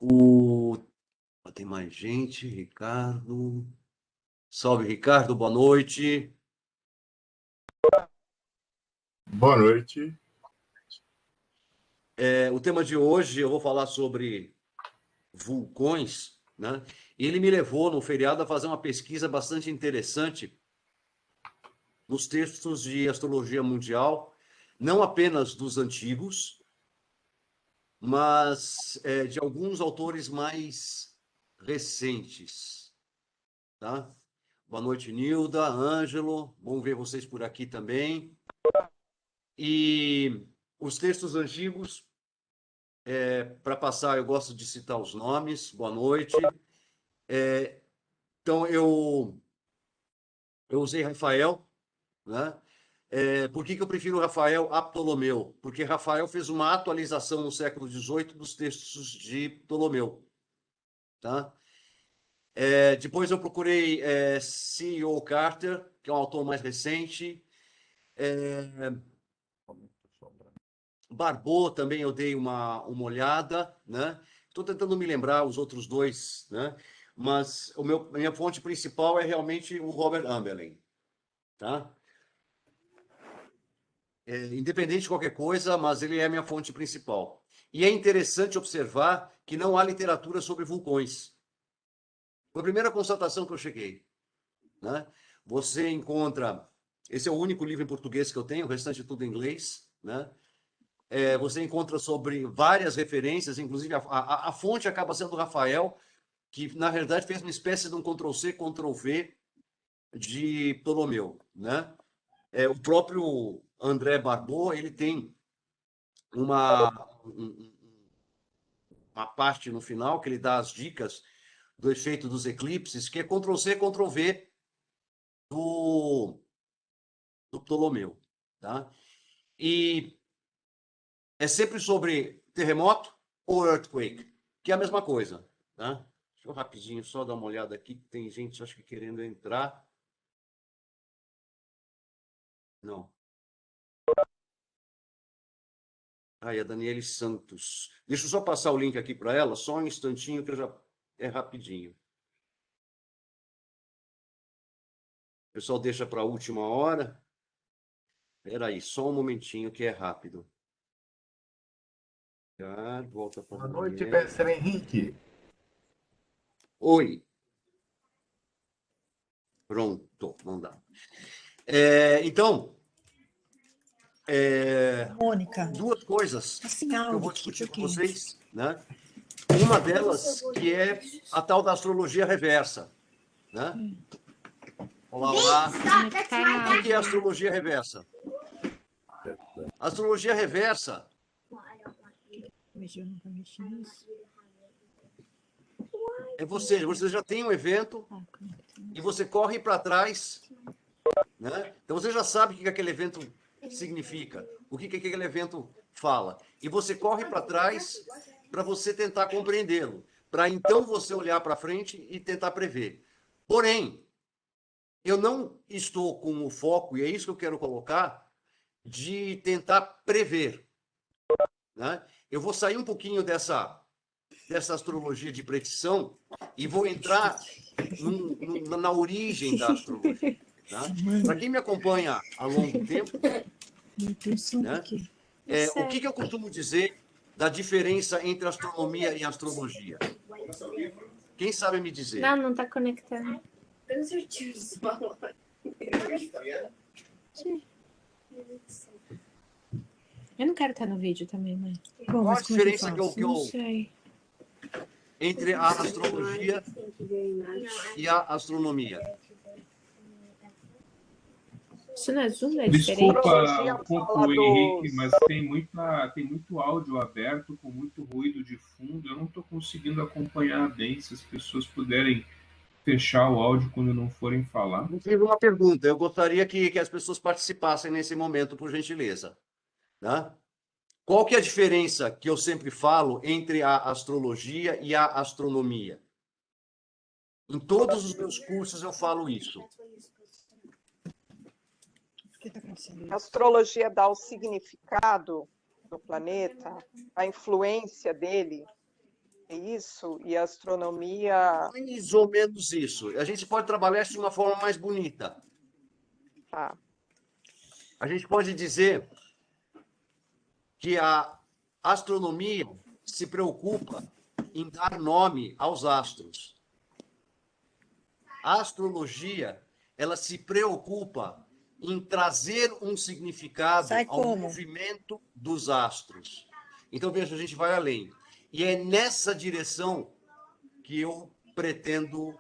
O... Tem mais gente, Ricardo. Salve, Ricardo, boa noite. Boa noite. O tema de hoje eu vou falar sobre vulcões, né? E ele me levou no feriado a fazer uma pesquisa bastante interessante nos textos de astrologia mundial, não apenas dos antigos, mas de alguns autores mais recentes, tá? Boa noite, Nilda, Ângelo, bom ver vocês por aqui também. E os textos antigos, para passar, eu gosto de citar os nomes. Boa noite. Então, eu usei Rafael, né? Por que eu prefiro Rafael a Ptolomeu? Porque Rafael fez uma atualização no século XVIII dos textos de Ptolomeu, tá? Depois eu procurei C.E.O. Carter, que é um autor mais recente. Barbot também eu dei uma olhada, né? Estou tentando me lembrar os outros dois, né? Mas a minha fonte principal é realmente o Robert Amberlin, tá? Independente de qualquer coisa, mas ele é a minha fonte principal. E é interessante observar que não há literatura sobre vulcões. Foi a primeira constatação que eu cheguei, né? Você encontra, esse é o único livro em português que eu tenho, o restante é tudo em inglês, né? Você encontra sobre várias referências, inclusive a fonte acaba sendo o Rafael, que na verdade fez uma espécie de um Ctrl-C, Ctrl-V de Ptolomeu, né? O próprio André Barbot, ele tem uma, uma parte no final que ele dá as dicas do efeito dos eclipses, que é Ctrl-C, Ctrl-V do Ptolomeu, tá? E é sempre sobre terremoto ou earthquake, que é a mesma coisa, tá? Deixa eu rapidinho só dar uma olhada aqui, que tem gente, acho que querendo entrar. Não. Ai, a Daniele Santos. Deixa eu só passar o link aqui para ela, só um instantinho, que eu já... é rapidinho. O pessoal deixa para a última hora. Espera aí, só um momentinho que é rápido. Tá, volta para Boa noite, Daniele. mestre Henrique. Oi. Pronto, não dá. Então, Mônica, duas coisas assim que eu áudio vou aqui, discutir com porque... vocês, né? Uma delas que é a tal da astrologia reversa, né? Olá, olá. O que é a astrologia reversa? A astrologia reversa Mas eu nunca mexi nisso. é você já tem um evento e você corre para trás, né? Então você já sabe o que aquele evento significa, o que aquele evento fala. E você corre para trás para você tentar compreendê-lo, para então você olhar para frente e tentar prever. Porém, eu não estou com o foco, e é isso que eu quero colocar, de tentar prever, né? Eu vou sair um pouquinho dessa astrologia de predição e vou entrar na origem da astrologia. Tá? Para quem me acompanha há longo tempo, né, o que eu costumo dizer da diferença entre astronomia e astrologia? Quem sabe me dizer? Não, não está conectando. Tenho certeza. Eu não quero estar no vídeo também, mãe. Bom, Qual a mas como é que diferença faz? Não sei. entre a astrologia e a astronomia? Isso não é Zoom, é diferente? Desculpa um pouco, Henrique, mas tem muito áudio aberto, com muito ruído de fundo. Eu não estou conseguindo acompanhar bem. Se as pessoas puderem fechar o áudio quando não forem falar. Eu fiz uma pergunta. Eu gostaria que as pessoas participassem nesse momento, por gentileza. Né? Qual que é a diferença que eu sempre falo entre a astrologia e a astronomia? Em todos os meus cursos eu falo isso. A astrologia dá o significado do planeta, a influência dele Isso, e a astronomia... Mais ou menos isso. A gente pode trabalhar isso de uma forma mais bonita. Tá. A gente pode dizer que a astronomia se preocupa em dar nome aos astros. A astrologia, ela se preocupa em trazer um significado Sai ao como? movimento dos astros. Então, veja, a gente vai além. E é nessa direção que eu pretendo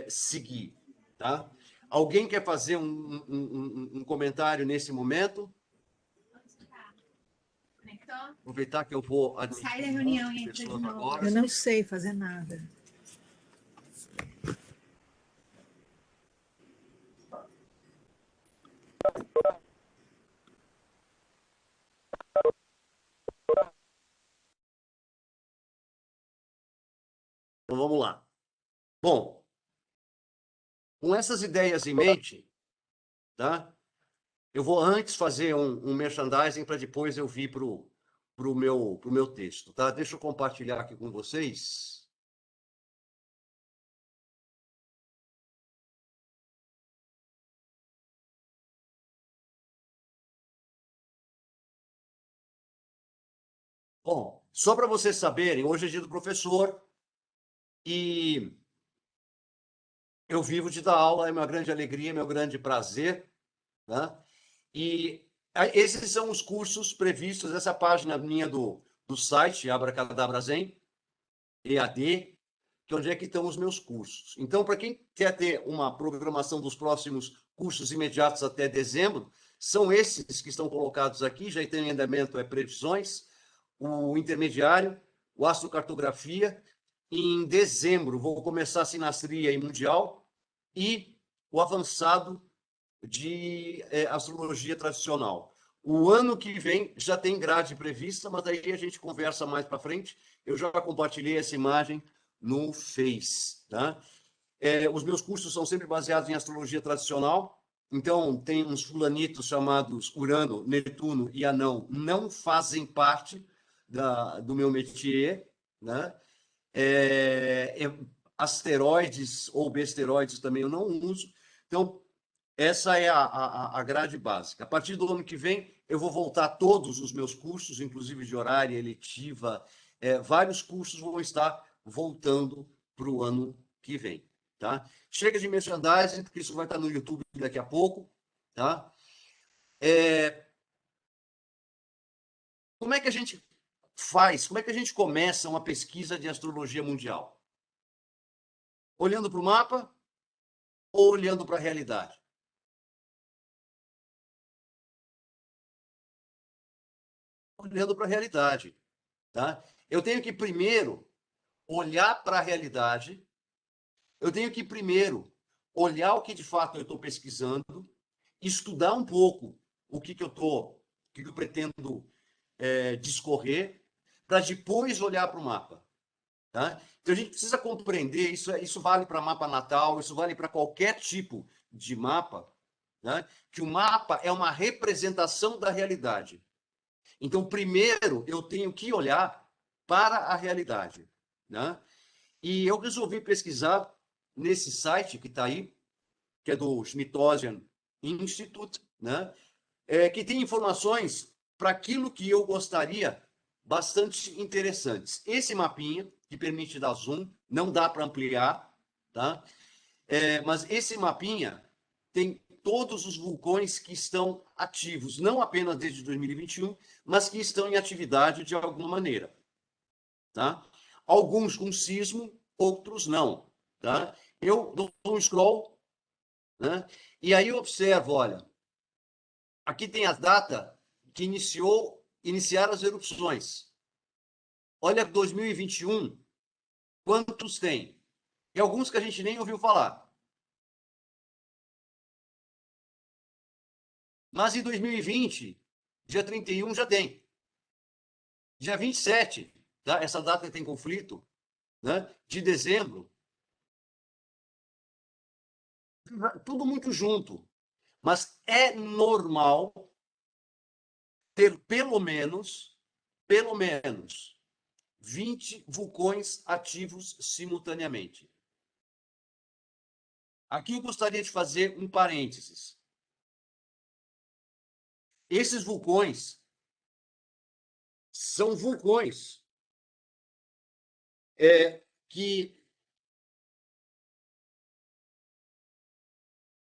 seguir. Tá? Alguém quer fazer um comentário nesse momento? Aproveitar que eu vou admitir Sai da reunião e entra de pessoas novo. agora. Eu não sei fazer nada. Então vamos lá. Bom, com essas ideias em mente, tá? Eu vou antes fazer um merchandising para depois eu vir para o meu texto, tá? Deixa eu compartilhar aqui com vocês. Bom, só para vocês saberem, hoje é dia do professor e eu vivo de dar aula, é minha grande alegria, meu grande prazer, né? E esses são os cursos previstos, essa página minha do site, Abracadabra Zen, EAD, que onde é que estão os meus cursos. Então, para quem quer ter uma programação dos próximos cursos imediatos até dezembro, são esses que estão colocados aqui, já tem em andamento, previsões, o intermediário, o astrocartografia, e em dezembro vou começar a sinastria e mundial, e o avançado de astrologia tradicional. O ano que vem já tem grade prevista, mas aí a gente conversa mais para frente. Eu já compartilhei essa imagem no Face. Tá? Os meus cursos são sempre baseados em astrologia tradicional. Então, tem uns fulanitos chamados Urano, Netuno e Anão, não fazem parte do meu métier. Né? Asteroides ou besteroides também eu não uso. Então, essa é a grade básica. A partir do ano que vem, eu vou voltar todos os meus cursos, inclusive de horária, eletiva. Vários cursos vão estar voltando para o ano que vem. Tá? Chega de merchandising, porque isso vai estar no YouTube daqui a pouco. Tá? Como é que a gente faz? Como é que a gente começa uma pesquisa de astrologia mundial? Olhando para o mapa ou olhando para a realidade? Olhando para a realidade. Tá? Eu tenho que primeiro olhar para a realidade, eu tenho que primeiro olhar o que de fato eu estou pesquisando, estudar um pouco o que eu pretendo discorrer, para depois olhar para o mapa. Tá? Então a gente precisa compreender, isso vale para mapa natal, isso vale para qualquer tipo de mapa, né? Que o mapa é uma representação da realidade. Então, primeiro, eu tenho que olhar para a realidade. Né? E eu resolvi pesquisar nesse site que está aí, que é do Smithsonian Institute, né? Que tem informações para aquilo que eu gostaria bastante interessantes. Esse mapinha, que permite dar zoom, não dá para ampliar, tá? Mas esse mapinha tem todos os vulcões que estão ativos, não apenas desde 2021, mas que estão em atividade de alguma maneira. Tá? Alguns com sismo, outros não. Tá? Eu dou um scroll, né? E aí eu observo, olha, aqui tem a data que iniciaram as erupções. Olha 2021, quantos tem? E alguns que a gente nem ouviu falar. Mas em 2020, dia 31 já tem. Dia 27, tá? Essa data tem conflito, né? De dezembro. Tudo muito junto. Mas é normal ter pelo menos 20 vulcões ativos simultaneamente. Aqui eu gostaria de fazer um parênteses. Esses vulcões são vulcões que...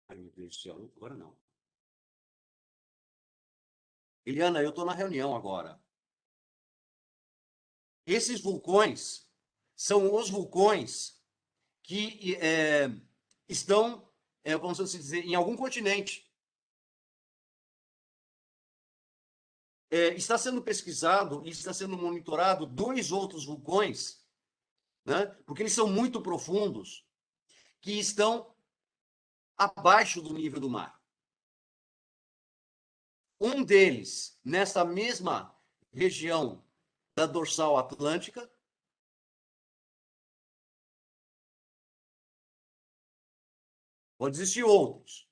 Ai, meu Deus do céu, agora não. Eliana, eu estou na reunião agora. Esses vulcões são os vulcões que estão, vamos assim dizer, em algum continente. Está sendo pesquisado e está sendo monitorado 2 outros vulcões, né, porque eles são muito profundos, que estão abaixo do nível do mar. Um deles, nessa mesma região da dorsal atlântica, pode existir outros.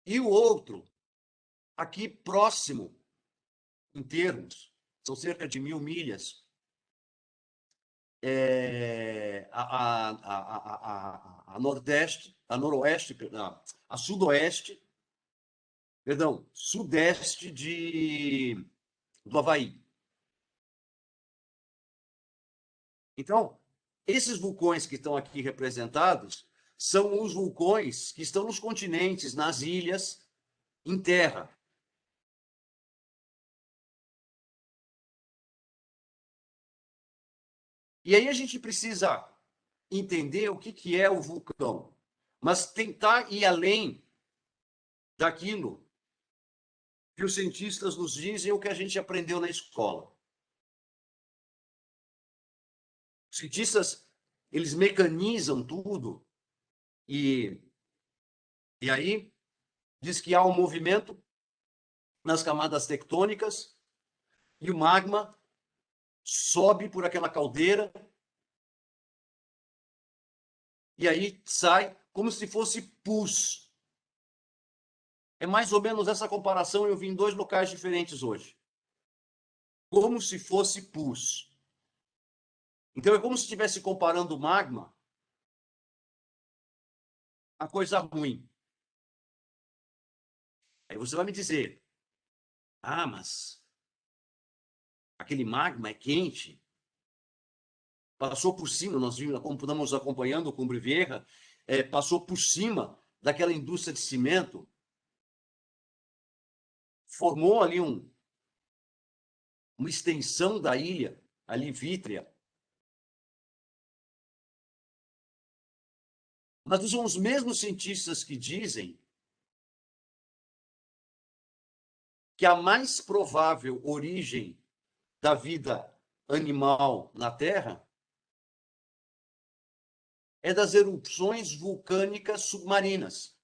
E o outro, aqui próximo, em termos, são cerca de 1.000 milhas, a nordeste, a noroeste, a sudoeste, perdão, sudeste do Havaí. Então, esses vulcões que estão aqui representados são os vulcões que estão nos continentes, nas ilhas, em terra. E aí a gente precisa entender o que é o vulcão, mas tentar ir além daquilo que os cientistas nos dizem, o que a gente aprendeu na escola. Os cientistas, eles mecanizam tudo e aí diz que há um movimento nas camadas tectônicas e o magma sobe por aquela caldeira e aí sai como se fosse pus. É mais ou menos essa comparação, eu vi em 2 locais diferentes hoje. Como se fosse pus. Então é como se estivesse comparando o magma a coisa ruim. Aí você vai me dizer, mas aquele magma é quente, passou por cima, nós estamos acompanhando o Cumbre Vieja, passou por cima daquela indústria de cimento, formou ali uma extensão da ilha, ali vítrea. Mas são os mesmos cientistas que dizem que a mais provável origem da vida animal na Terra é das erupções vulcânicas submarinas,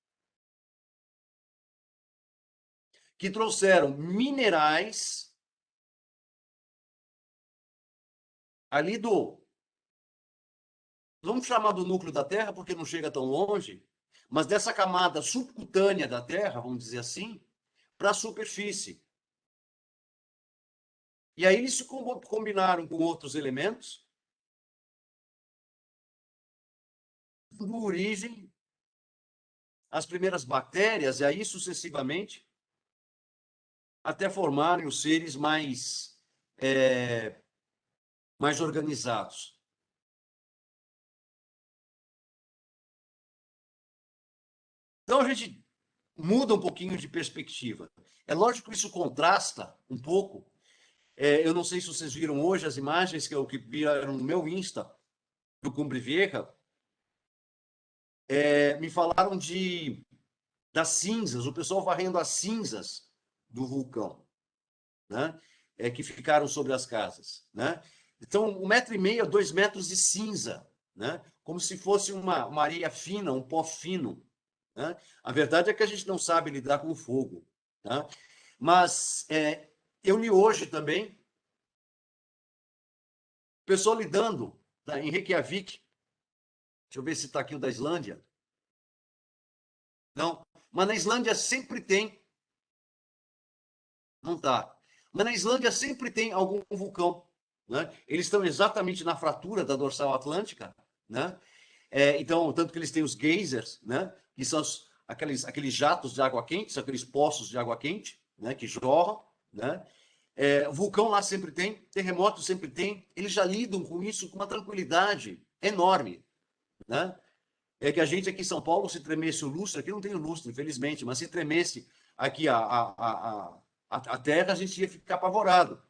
que trouxeram minerais ali vamos chamar do núcleo da Terra, porque não chega tão longe, mas dessa camada subcutânea da Terra, vamos dizer assim, para a superfície. E aí eles se combinaram com outros elementos, dando origem às primeiras bactérias, e aí sucessivamente, até formarem os seres mais organizados. Então a gente muda um pouquinho de perspectiva. É lógico que isso contrasta um pouco. Eu não sei se vocês viram hoje as imagens que viram no meu Insta, do Cumbre Vieja. Me falaram das cinzas, o pessoal varrendo as cinzas do vulcão, né? Que ficaram sobre as casas, né? Então, 1,5 metro a 2 metros de cinza, né? Como se fosse uma areia fina, um pó fino, né? A verdade é que a gente não sabe lidar com o fogo, tá? Mas eu li hoje também o pessoal lidando, tá, em Reykjavik. Deixa eu ver se está aqui o da Islândia. Não, mas na Islândia sempre tem. Não está. Mas na Islândia sempre tem algum vulcão né? Eles estão exatamente na fratura da dorsal atlântica, né? Então, tanto que eles têm os geysers, né? Que são aqueles jatos de água quente, são aqueles poços de água quente, né? Que jorram, né? Vulcão lá sempre tem, terremoto sempre tem, eles já lidam com isso com uma tranquilidade enorme, né? É que a gente aqui em São Paulo, se tremesse o lustre, aqui não tem o lustre, infelizmente, mas se tremesse aqui a terra, a gente ia ficar apavorado,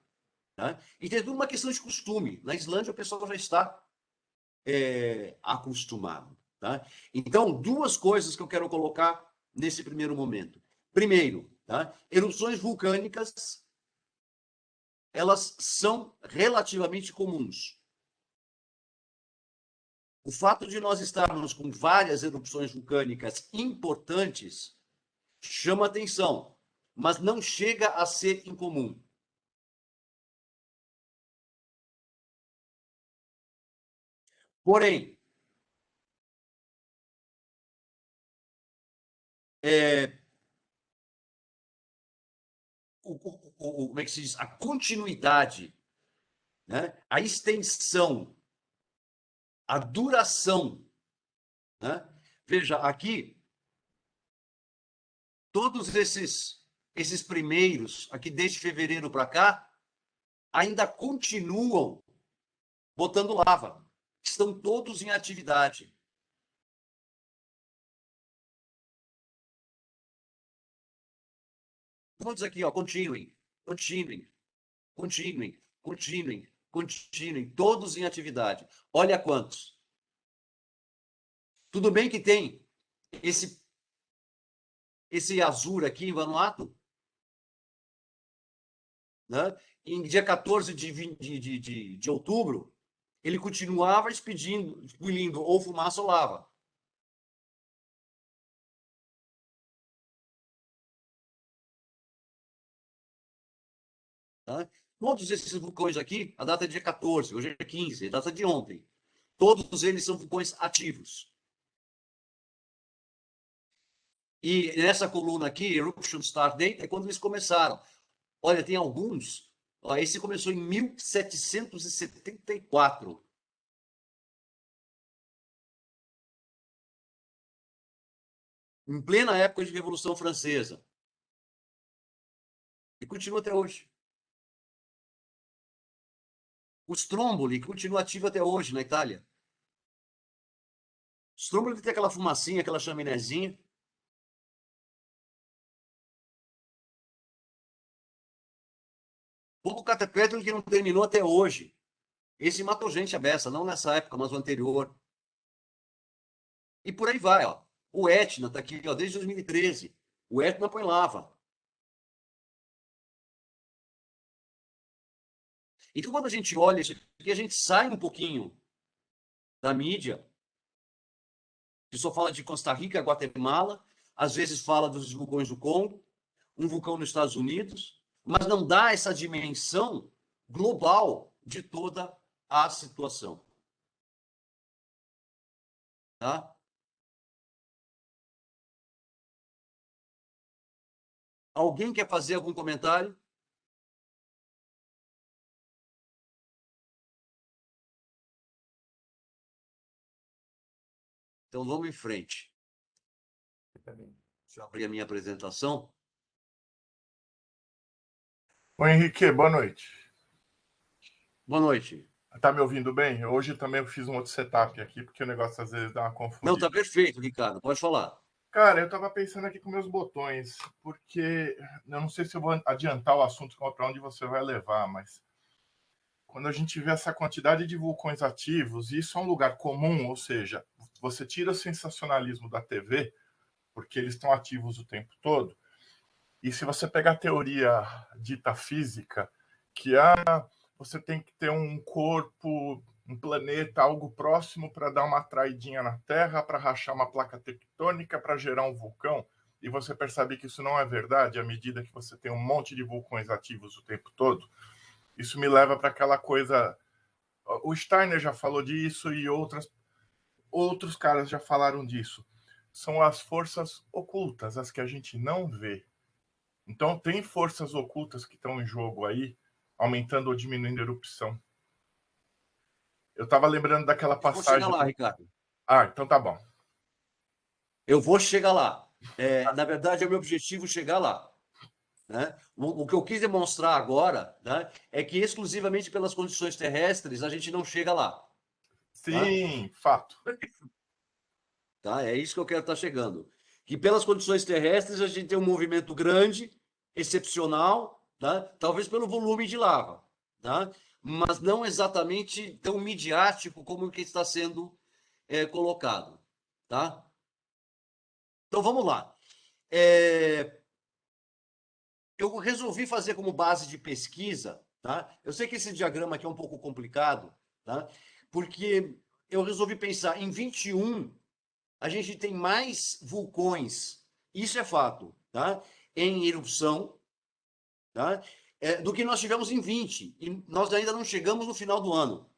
né? E tem tudo uma questão de costume. Na Islândia, o pessoal já está acostumado, tá? Então, duas coisas que eu quero colocar nesse primeiro momento. Primeiro, tá? Erupções vulcânicas, elas são relativamente comuns. O fato de nós estarmos com várias erupções vulcânicas importantes chama atenção, mas não chega a ser incomum. Porém, como é que se diz? A continuidade, né? A extensão, a duração, né? Veja, aqui, todos esses primeiros, aqui desde fevereiro para cá, ainda continuam botando lava. Estão todos em atividade. Todos aqui, ó, continuem, continuem, continuem, continuem, continuem, todos em atividade. Olha quantos. Tudo bem que tem esse azul aqui em Vanuatu, né? Em dia 14 de outubro, ele continuava expelindo ou fumaça ou lava. Tá? Todos esses vulcões aqui, a data é dia 14, hoje é 15, a data de ontem. Todos eles são vulcões ativos. E nessa coluna aqui, Eruption Start Date, é quando eles começaram. Olha, tem alguns. Ó, esse começou em 1774. Em plena época de Revolução Francesa. E continua até hoje. O Stromboli continua ativo até hoje na Itália. O Stromboli tem aquela fumacinha, aquela chaminézinha. Popocatépetl que não terminou até hoje. Esse matou gente a beça, não nessa época, mas o anterior. E por aí vai, ó. O Etna está aqui, ó, desde 2013. O Etna põe lava. Então, quando a gente olha isso aqui, a gente sai um pouquinho da mídia, que só fala de Costa Rica, Guatemala, às vezes fala dos vulcões do Congo, um vulcão nos Estados Unidos, mas não dá essa dimensão global de toda a situação. Tá? Alguém quer fazer algum comentário? Então vamos em frente. Deixa eu abrir a minha apresentação. Oi, Henrique, boa noite. Boa noite. Tá me ouvindo bem? Hoje também eu fiz um outro setup aqui, porque o negócio às vezes dá uma confusão. Não, tá perfeito, Ricardo, pode falar. Cara, eu tava pensando aqui com meus botões, porque eu não sei se eu vou adiantar o assunto para onde você vai levar, mas quando a gente vê essa quantidade de vulcões ativos, e isso é um lugar comum, ou seja, você tira o sensacionalismo da TV, porque eles estão ativos o tempo todo, e se você pegar a teoria dita física, que você tem que ter um corpo, um planeta, algo próximo para dar uma traidinha na Terra, para rachar uma placa tectônica, para gerar um vulcão, e você percebe que isso não é verdade à medida que você tem um monte de vulcões ativos o tempo todo. Isso me leva para aquela coisa... O Steiner já falou disso e outros caras já falaram disso. São as forças ocultas, as que a gente não vê. Então, tem forças ocultas que estão em jogo aí, aumentando ou diminuindo a erupção. Eu estava lembrando daquela Eu vou passagem. chegar lá, Ricardo. Ah, então tá bom. Eu vou chegar lá. Na verdade, é o meu objetivo chegar lá. Né? O que eu quis demonstrar agora, né, é que exclusivamente pelas condições terrestres a gente não chega lá. Sim, fato. Tá? É isso que eu quero estar chegando. Que pelas condições terrestres a gente tem um movimento grande, excepcional, tá? Talvez pelo volume de lava, tá? Mas não exatamente tão midiático como o que está sendo colocado. Tá? Então vamos lá. Eu resolvi fazer como base de pesquisa, tá? Eu sei que esse diagrama aqui é um pouco complicado, tá? Porque eu resolvi pensar em 21, a gente tem mais vulcões, isso é fato, tá? Em erupção, tá? Do que nós tivemos em 20, e nós ainda não chegamos no final do ano.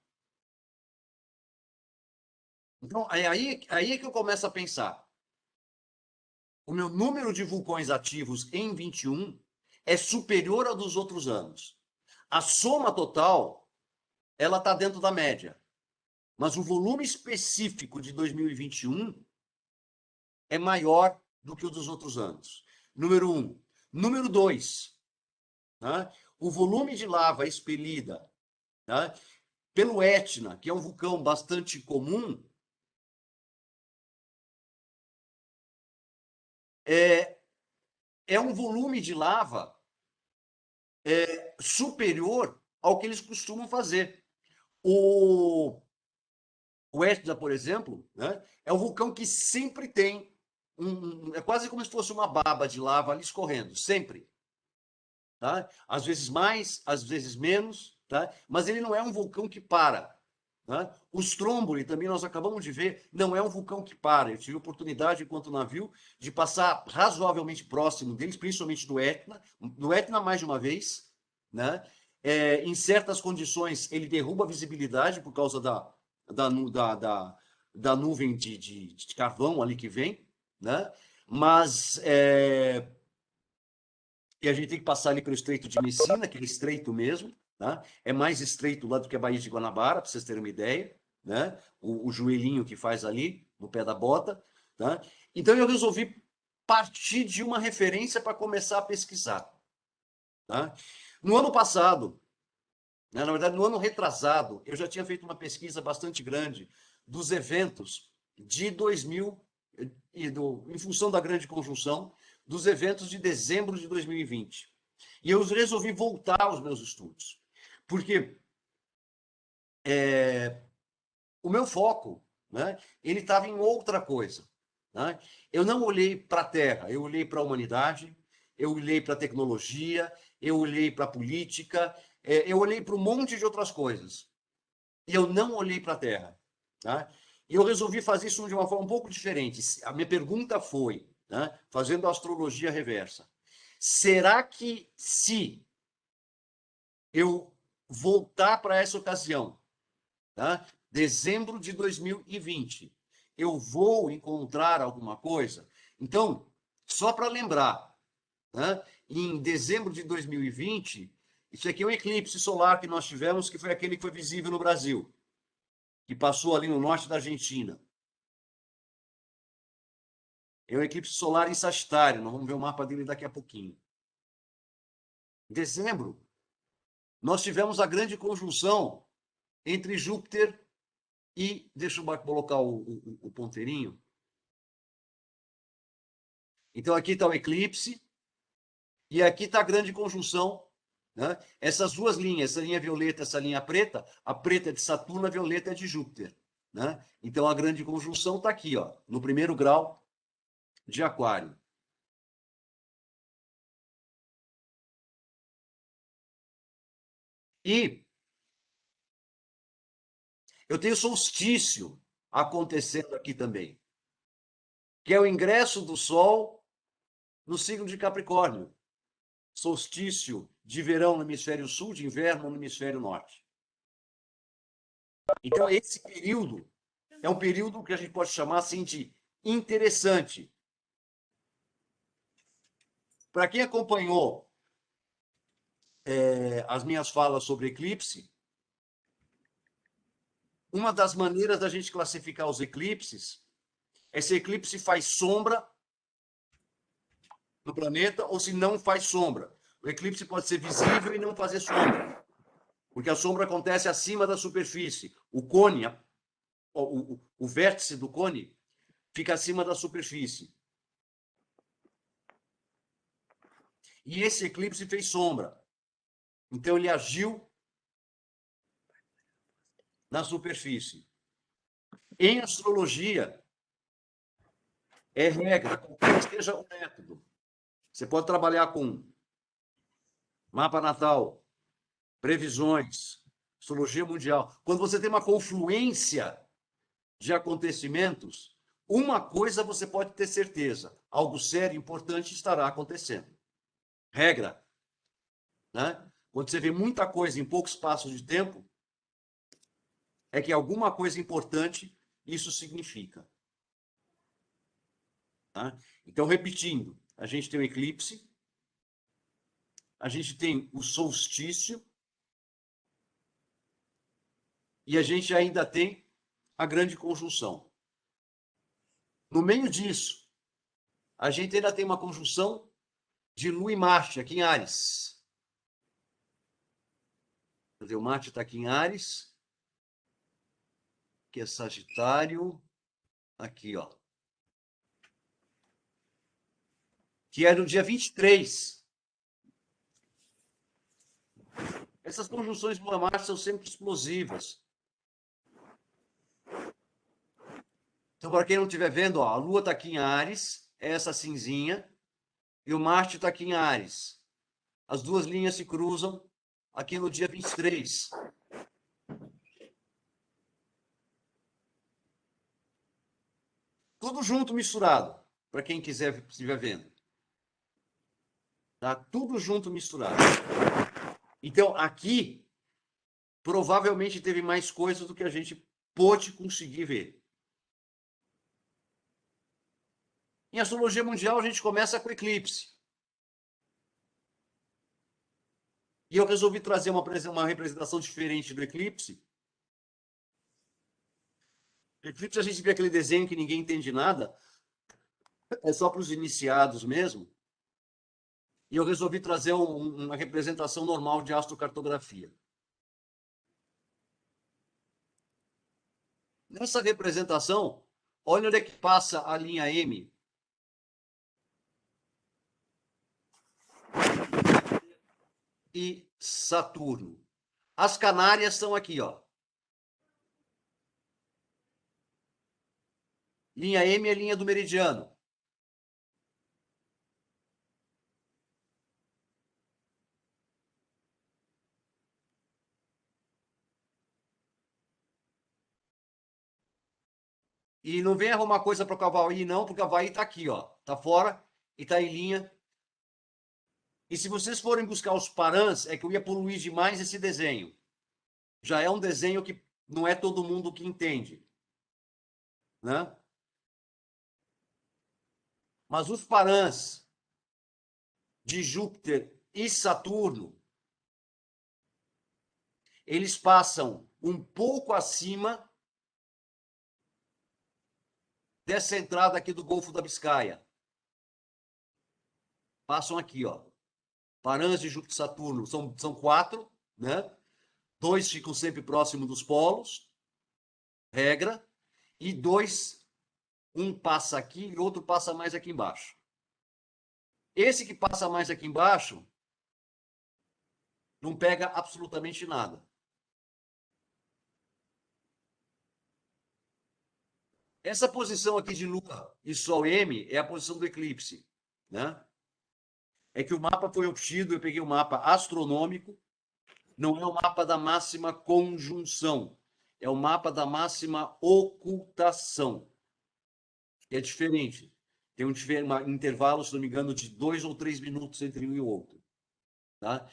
Então, aí que eu começo a pensar. O meu número de vulcões ativos em 21 é superior ao dos outros anos. A soma total, ela está dentro da média. Mas o volume específico de 2021 é maior do que o dos outros anos. Número 1. Número 2. Né? O volume de lava expelida, né, pelo Etna, que é um vulcão bastante comum, é um volume de lava superior ao que eles costumam fazer. O Etna, por exemplo, né, é um vulcão que sempre tem é quase como se fosse uma baba de lava ali escorrendo, sempre. Tá? Às vezes mais, às vezes menos, tá? Mas ele não é um vulcão que para. Tá? O Stromboli, também nós acabamos de ver, não é um vulcão que para. Eu tive oportunidade, enquanto navio, de passar razoavelmente próximo deles, principalmente do Etna mais de uma vez. Né? Em certas condições, ele derruba a visibilidade por causa da nuvem de carvão ali que vem. Né? Mas e a gente tem que passar ali pelo Estreito de Messina, aquele estreito mesmo, tá? É mais estreito lá do que a Baía de Guanabara, para vocês terem uma ideia, né? O joelhinho que faz ali, no pé da bota, tá? Então eu resolvi partir de uma referência para começar a pesquisar, tá? No ano passado, né, na verdade no ano retrasado, eu já tinha feito uma pesquisa bastante grande dos eventos de 2000 em função da grande conjunção, dos eventos de dezembro de 2020. E eu resolvi voltar aos meus estudos, porque o meu foco, né, ele estava em outra coisa. Né? Eu não olhei para a Terra, eu olhei para a humanidade, eu olhei para a tecnologia, eu olhei para a política, eu olhei para um monte de outras coisas. E eu não olhei para a Terra. Tá? E eu resolvi fazer isso de uma forma um pouco diferente. A minha pergunta foi, né, fazendo a astrologia reversa, será que se eu voltar para essa ocasião, tá, dezembro de 2020, eu vou encontrar alguma coisa? Então, só para lembrar, né, em dezembro de 2020, isso aqui é um eclipse solar que nós tivemos, que foi aquele que foi visível no Brasil, que passou ali no norte da Argentina. É um eclipse solar em Sagitário. Nós vamos ver o mapa dele daqui a pouquinho. Em dezembro, nós tivemos a grande conjunção entre Júpiter e... Deixa eu colocar o ponteirinho. Então, aqui está o eclipse e aqui está a grande conjunção. Né? Essas duas linhas, essa linha violeta, essa linha preta, a preta é de Saturno, a violeta é de Júpiter. Né? Então, a grande conjunção está aqui, ó, no primeiro grau de Aquário. E eu tenho solstício acontecendo aqui também, que é o ingresso do Sol no signo de Capricórnio. Solstício de verão no hemisfério sul, de inverno no hemisfério norte. Então, esse período é um período que a gente pode chamar assim de interessante. Para quem acompanhou as minhas falas sobre eclipse, uma das maneiras da gente classificar os eclipses é se o eclipse faz sombra no planeta ou se não faz sombra. O eclipse pode ser visível e não fazer sombra, porque a sombra acontece acima da superfície. O cone, o vértice do cone, fica acima da superfície. E esse eclipse fez sombra. Então, ele agiu na superfície. Em astrologia, é regra, qualquer que seja o método. Você pode trabalhar com mapa natal, previsões, astrologia mundial. Quando você tem uma confluência de acontecimentos, uma coisa você pode ter certeza: algo sério, importante estará acontecendo. Regra. Né? Quando você vê muita coisa em pouco espaço de tempo, é que alguma coisa importante isso significa. Tá? Então, repetindo, a gente tem o eclipse, a gente tem o solstício e a gente ainda tem a grande conjunção. No meio disso, a gente ainda tem uma conjunção de Lua e Marte aqui em Áries. Quer dizer, o Marte está aqui em Áries, que é Sagitário, aqui, ó. Que é no dia 23. Essas conjunções Lua-Marte são sempre explosivas. Então, para quem não estiver vendo, ó, a Lua está aqui em Áries, é essa cinzinha, e o Marte está aqui em Áries. As duas linhas se cruzam aqui no dia 23. Tudo junto, misturado, para quem quiser estiver vendo. Tá? Tudo junto, misturado. Então, aqui, provavelmente teve mais coisas do que a gente pôde conseguir ver. Em astrologia mundial, a gente começa com eclipse. E eu resolvi trazer uma representação diferente do eclipse. Eclipse, a gente vê aquele desenho que ninguém entende nada. É só para os iniciados mesmo. E eu resolvi trazer uma representação normal de astrocartografia. Nessa representação, olha onde é que passa a linha M. E Saturno. As Canárias estão aqui, ó. Linha M é a linha do meridiano. E não vem arrumar coisa para o Havaí, não, porque o Havaí está aqui, ó. Está fora e está em linha. E se vocês forem buscar os parãs, é que eu ia poluir demais esse desenho. Já é um desenho que não é todo mundo que entende. Né? Mas os parãs de Júpiter e Saturno, eles passam um pouco acima dessa entrada aqui do Golfo da Biscaia. Passam aqui, ó. Parãs de Júpiter e Saturno são 4, né? 2 ficam sempre próximo dos polos, regra, e 2, um passa aqui e outro passa mais aqui embaixo. Esse que passa mais aqui embaixo não pega absolutamente nada. Essa posição aqui de Lua e Sol M é a posição do eclipse, né? É que o mapa foi obtido, eu peguei um mapa astronômico, não é o mapa da máxima conjunção, é o mapa da máxima ocultação. É diferente. Tem um intervalo, se não me engano, de 2 ou 3 minutos entre um e o outro. Tá?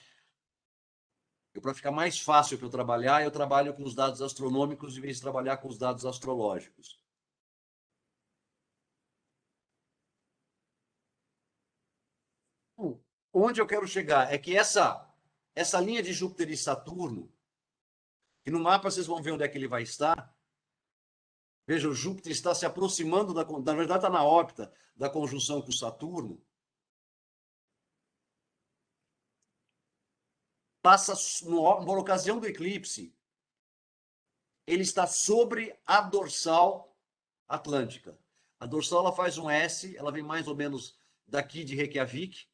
Para ficar mais fácil para eu trabalhar, eu trabalho com os dados astronômicos em vez de trabalhar com os dados astrológicos. Onde eu quero chegar é que essa linha de Júpiter e Saturno E no mapa vocês vão ver onde é que ele vai estar. Veja, o Júpiter está se aproximando, na verdade está na órbita da conjunção com Saturno. Passa, por ocasião do eclipse, ele está sobre a dorsal atlântica. A dorsal ela faz um S, ela vem mais ou menos daqui de Reykjavik,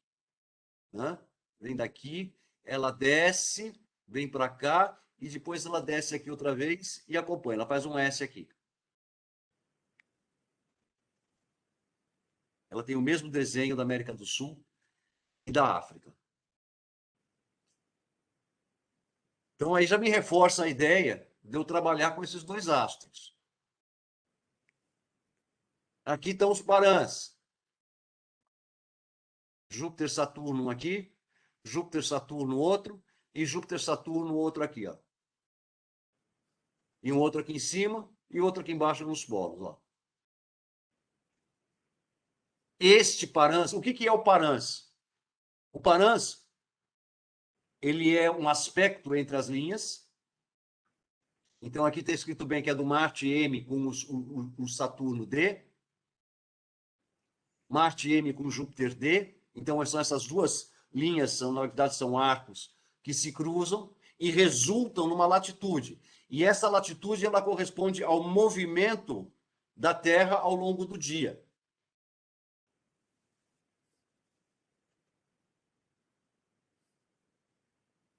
né? Vem daqui, ela desce, vem para cá, e depois ela desce aqui outra vez e acompanha. Ela faz um S aqui. Ela tem o mesmo desenho da América do Sul e da África. Então aí já me reforça a ideia de eu trabalhar com esses dois astros. Aqui estão os parãs. Júpiter, Saturno aqui, Júpiter, Saturno outro, e Júpiter, Saturno outro aqui, ó. E um outro aqui em cima, e outro aqui embaixo nos polos, ó. Este Parans, o que é o Parans? O Parans, ele é um aspecto entre as linhas. Então, aqui está escrito bem que é do Marte M com o Saturno D. Marte M com Júpiter D. Então, são essas duas linhas, na verdade, são arcos que se cruzam e resultam numa latitude. E essa latitude, ela corresponde ao movimento da Terra ao longo do dia.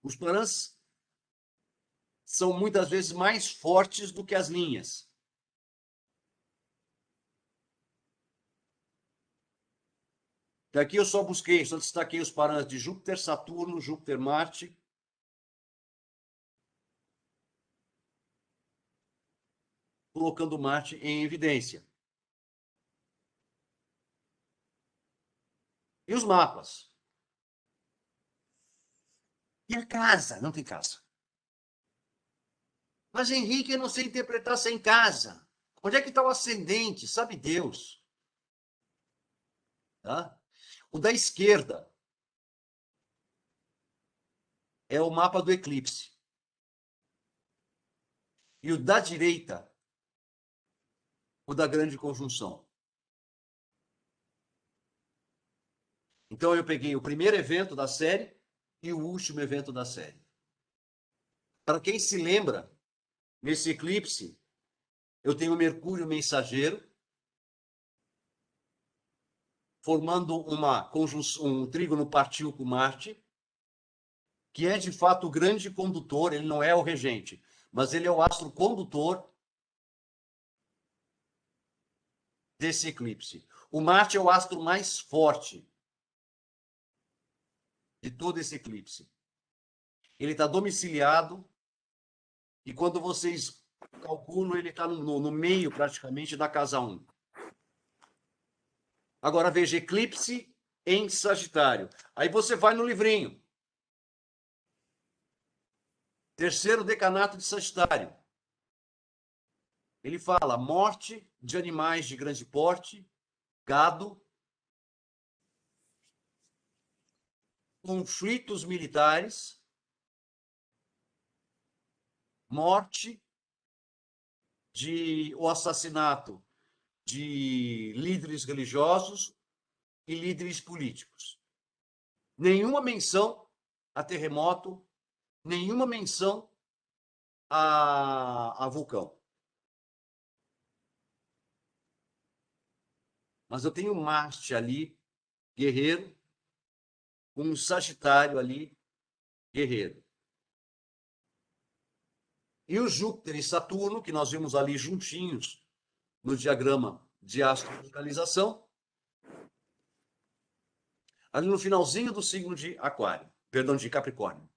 Os Parans são muitas vezes mais fortes do que as linhas. Daqui eu só busquei, só destaquei os Parans de Júpiter, Saturno, Júpiter, Marte. Colocando Marte em evidência. E os mapas? E a casa? Não tem casa. Mas, Henrique, eu não sei interpretar sem casa. Onde é que está o ascendente? Sabe Deus. Tá? O da esquerda é o mapa do eclipse. E o da direita, o da grande conjunção. Então, eu peguei o primeiro evento da série e o último evento da série. Para quem se lembra, nesse eclipse, eu tenho Mercúrio mensageiro, formando uma conjunção, um trígono partil com Marte, que é de fato o grande condutor, ele não é o regente, mas ele é o astro condutor desse eclipse. O Marte é o astro mais forte de todo esse eclipse. Ele está domiciliado e quando vocês calculam, ele está no meio praticamente da casa 1. Agora veja, eclipse em Sagitário. Aí você vai no livrinho. Terceiro decanato de Sagitário. Ele fala morte de animais de grande porte, gado, conflitos militares, morte o assassinato de líderes religiosos e líderes políticos. Nenhuma menção a terremoto, nenhuma menção a vulcão. Mas eu tenho Marte ali, guerreiro, com um Sagitário ali, guerreiro. E o Júpiter e Saturno, que nós vimos ali juntinhos no diagrama de astrolocalização, ali no finalzinho do signo de Aquário, perdão, de Capricórnio.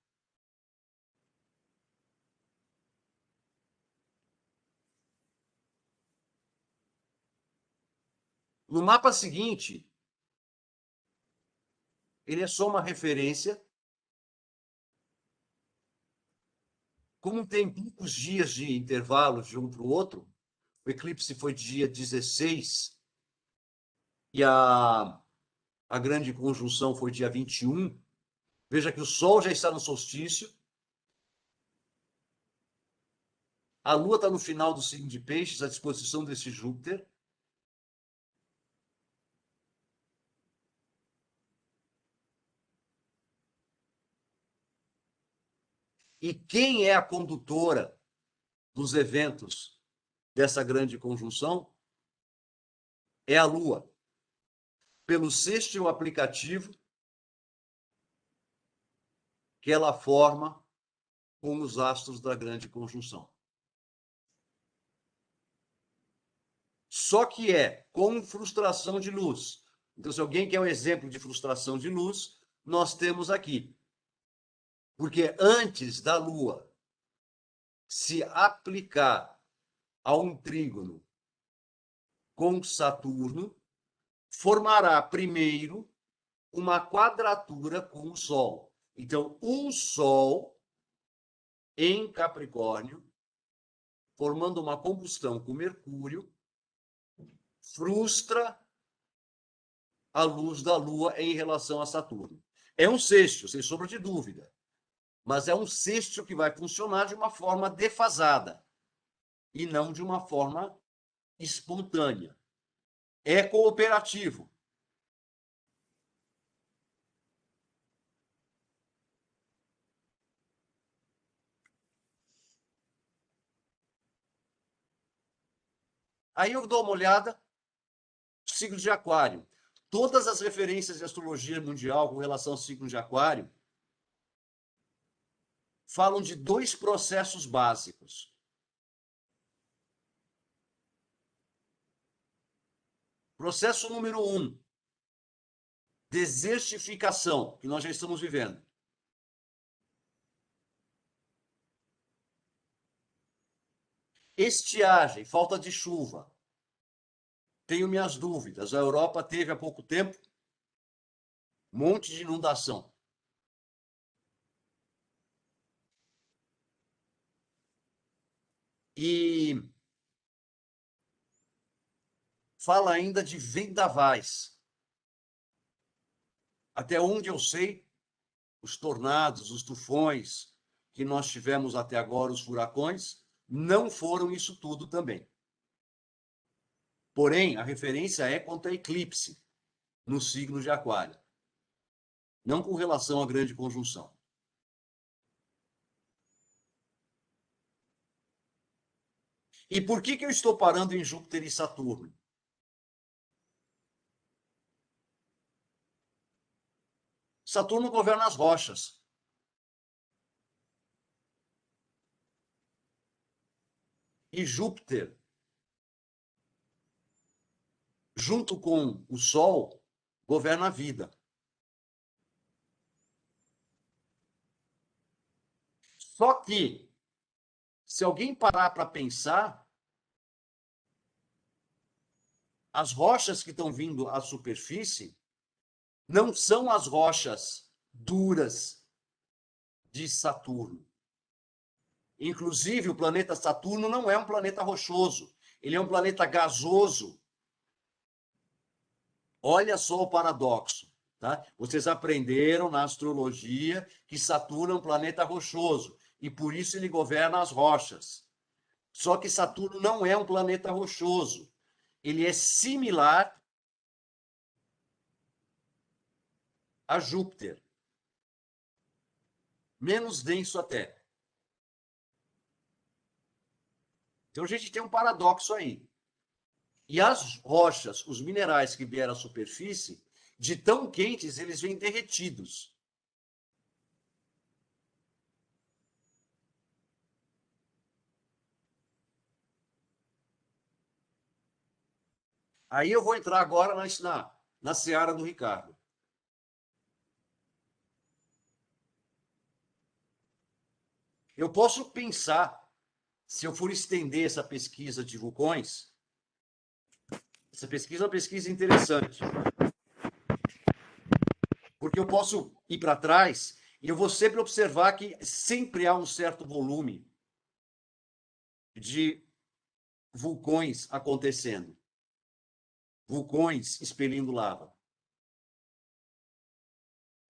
No mapa seguinte, ele é só uma referência. Como tem poucos dias de intervalo de um para o outro, o eclipse foi dia 16 e a grande conjunção foi dia 21. Veja que o Sol já está no solstício. A Lua está no final do signo de Peixes, à disposição desse Júpiter. E quem é a condutora dos eventos dessa grande conjunção? É a Lua. Pelo sextil aplicativo que ela forma com os astros da grande conjunção. Só que é com frustração de luz. Então, se alguém quer um exemplo de frustração de luz, nós temos aqui. Porque antes da Lua se aplicar a um trígono com Saturno, formará primeiro uma quadratura com o Sol. Então, o Sol em Capricórnio, formando uma combustão com Mercúrio, frustra a luz da Lua em relação a Saturno. É um sextil, sem sombra de dúvida, mas é um sextil que vai funcionar de uma forma defasada e não de uma forma espontânea. É cooperativo. Aí eu dou uma olhada, signo de Aquário. Todas as referências de astrologia mundial com relação ao signo de Aquário falam de dois processos básicos. Processo número 1, desertificação, que nós já estamos vivendo. Estiagem, falta de chuva. Tenho minhas dúvidas. A Europa teve há pouco tempo um monte de inundação. E fala ainda de vendavais. Até onde eu sei, os tornados, os tufões que nós tivemos até agora, os furacões, não foram isso tudo também. Porém, a referência é quanto a eclipse no signo de Aquário, não com relação à grande conjunção. E por que eu estou parando em Júpiter e Saturno? Saturno governa as rochas. E Júpiter, junto com o Sol, governa a vida. Só que, se alguém parar para pensar, as rochas que estão vindo à superfície não são as rochas duras de Saturno. Inclusive, o planeta Saturno não é um planeta rochoso, ele é um planeta gasoso. Olha só o paradoxo, tá? Vocês aprenderam na astrologia que Saturno é um planeta rochoso e por isso ele governa as rochas. Só que Saturno não é um planeta rochoso. Ele é similar a Júpiter. Menos denso até. Então a gente tem um paradoxo aí. E as rochas, os minerais que vieram à superfície, de tão quentes, eles vêm derretidos. Aí eu vou entrar agora na seara do Ricardo. Eu posso pensar, se eu for estender essa pesquisa de vulcões, essa pesquisa é uma pesquisa interessante, porque eu posso ir para trás e eu vou sempre observar que sempre há um certo volume de vulcões acontecendo. Vulcões expelindo lava.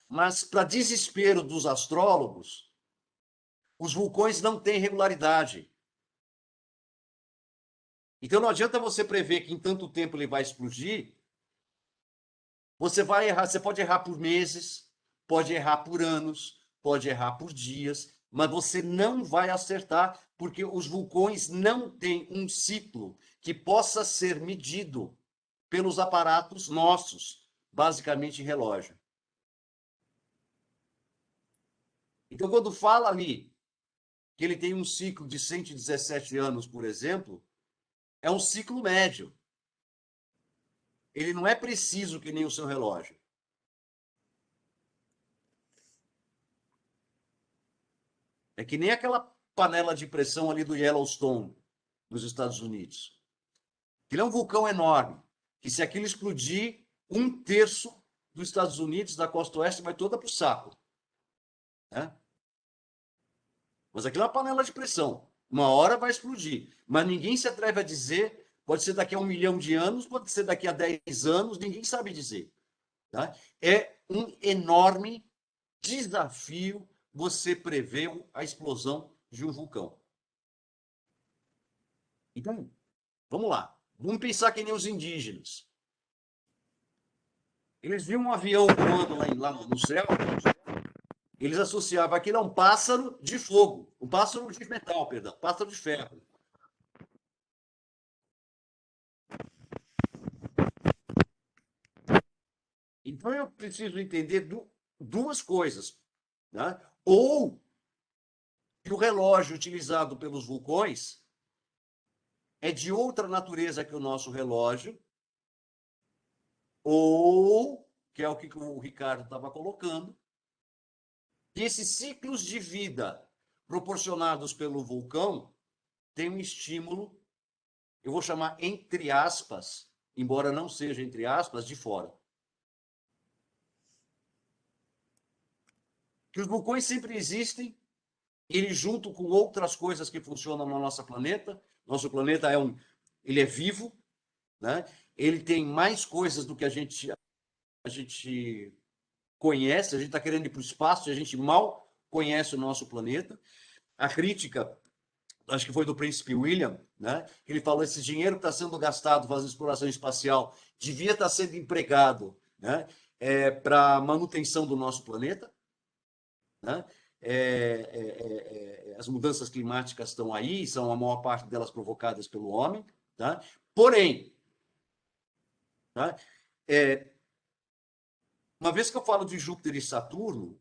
Mas, para desespero dos astrólogos, os vulcões não têm regularidade. Então não adianta você prever que em tanto tempo ele vai explodir. Você vai errar, você pode errar por meses, pode errar por anos, pode errar por dias, mas você não vai acertar, porque os vulcões não têm um ciclo que possa ser medido pelos aparatos nossos, basicamente relógio. Então, quando fala ali que ele tem um ciclo de 117 anos, por exemplo, é um ciclo médio. Ele não é preciso que nem o seu relógio. É que nem aquela panela de pressão ali do Yellowstone, nos Estados Unidos. Ele é um vulcão enorme, que se aquilo explodir, 1/3 dos Estados Unidos, da costa oeste, vai toda para o saco. Né? Mas aquilo é uma panela de pressão. Uma hora vai explodir. Mas ninguém se atreve a dizer, pode ser daqui a 1 milhão de anos, pode ser daqui a 10 anos, ninguém sabe dizer. Tá? É um enorme desafio você prever a explosão de um vulcão. Então, vamos lá. Vamos pensar que nem os indígenas. Eles viam um avião voando lá no céu, eles associavam aquilo a um pássaro de fogo, um pássaro de metal, perdão, pássaro de ferro. Então eu preciso entender duas coisas. Né? Ou que o relógio utilizado pelos vulcões é de outra natureza que o nosso relógio, ou, que é o que o Ricardo estava colocando, que esses ciclos de vida proporcionados pelo vulcão têm um estímulo, eu vou chamar entre aspas, embora não seja entre aspas, de fora. Que os vulcões sempre existem, ele junto com outras coisas que funcionam no nosso planeta. Nosso planeta ele é vivo, né? Ele tem mais coisas do que a gente conhece. A gente está querendo ir para o espaço e a gente mal conhece o nosso planeta. A crítica, acho que foi do Príncipe William, né? Ele falou: esse dinheiro que está sendo gastado fazendo exploração espacial devia estar sendo empregado, né? Para manutenção do nosso planeta. Né? As mudanças climáticas estão aí, são a maior parte delas provocadas pelo homem. Tá? Porém, tá? Uma vez que eu falo de Júpiter e Saturno,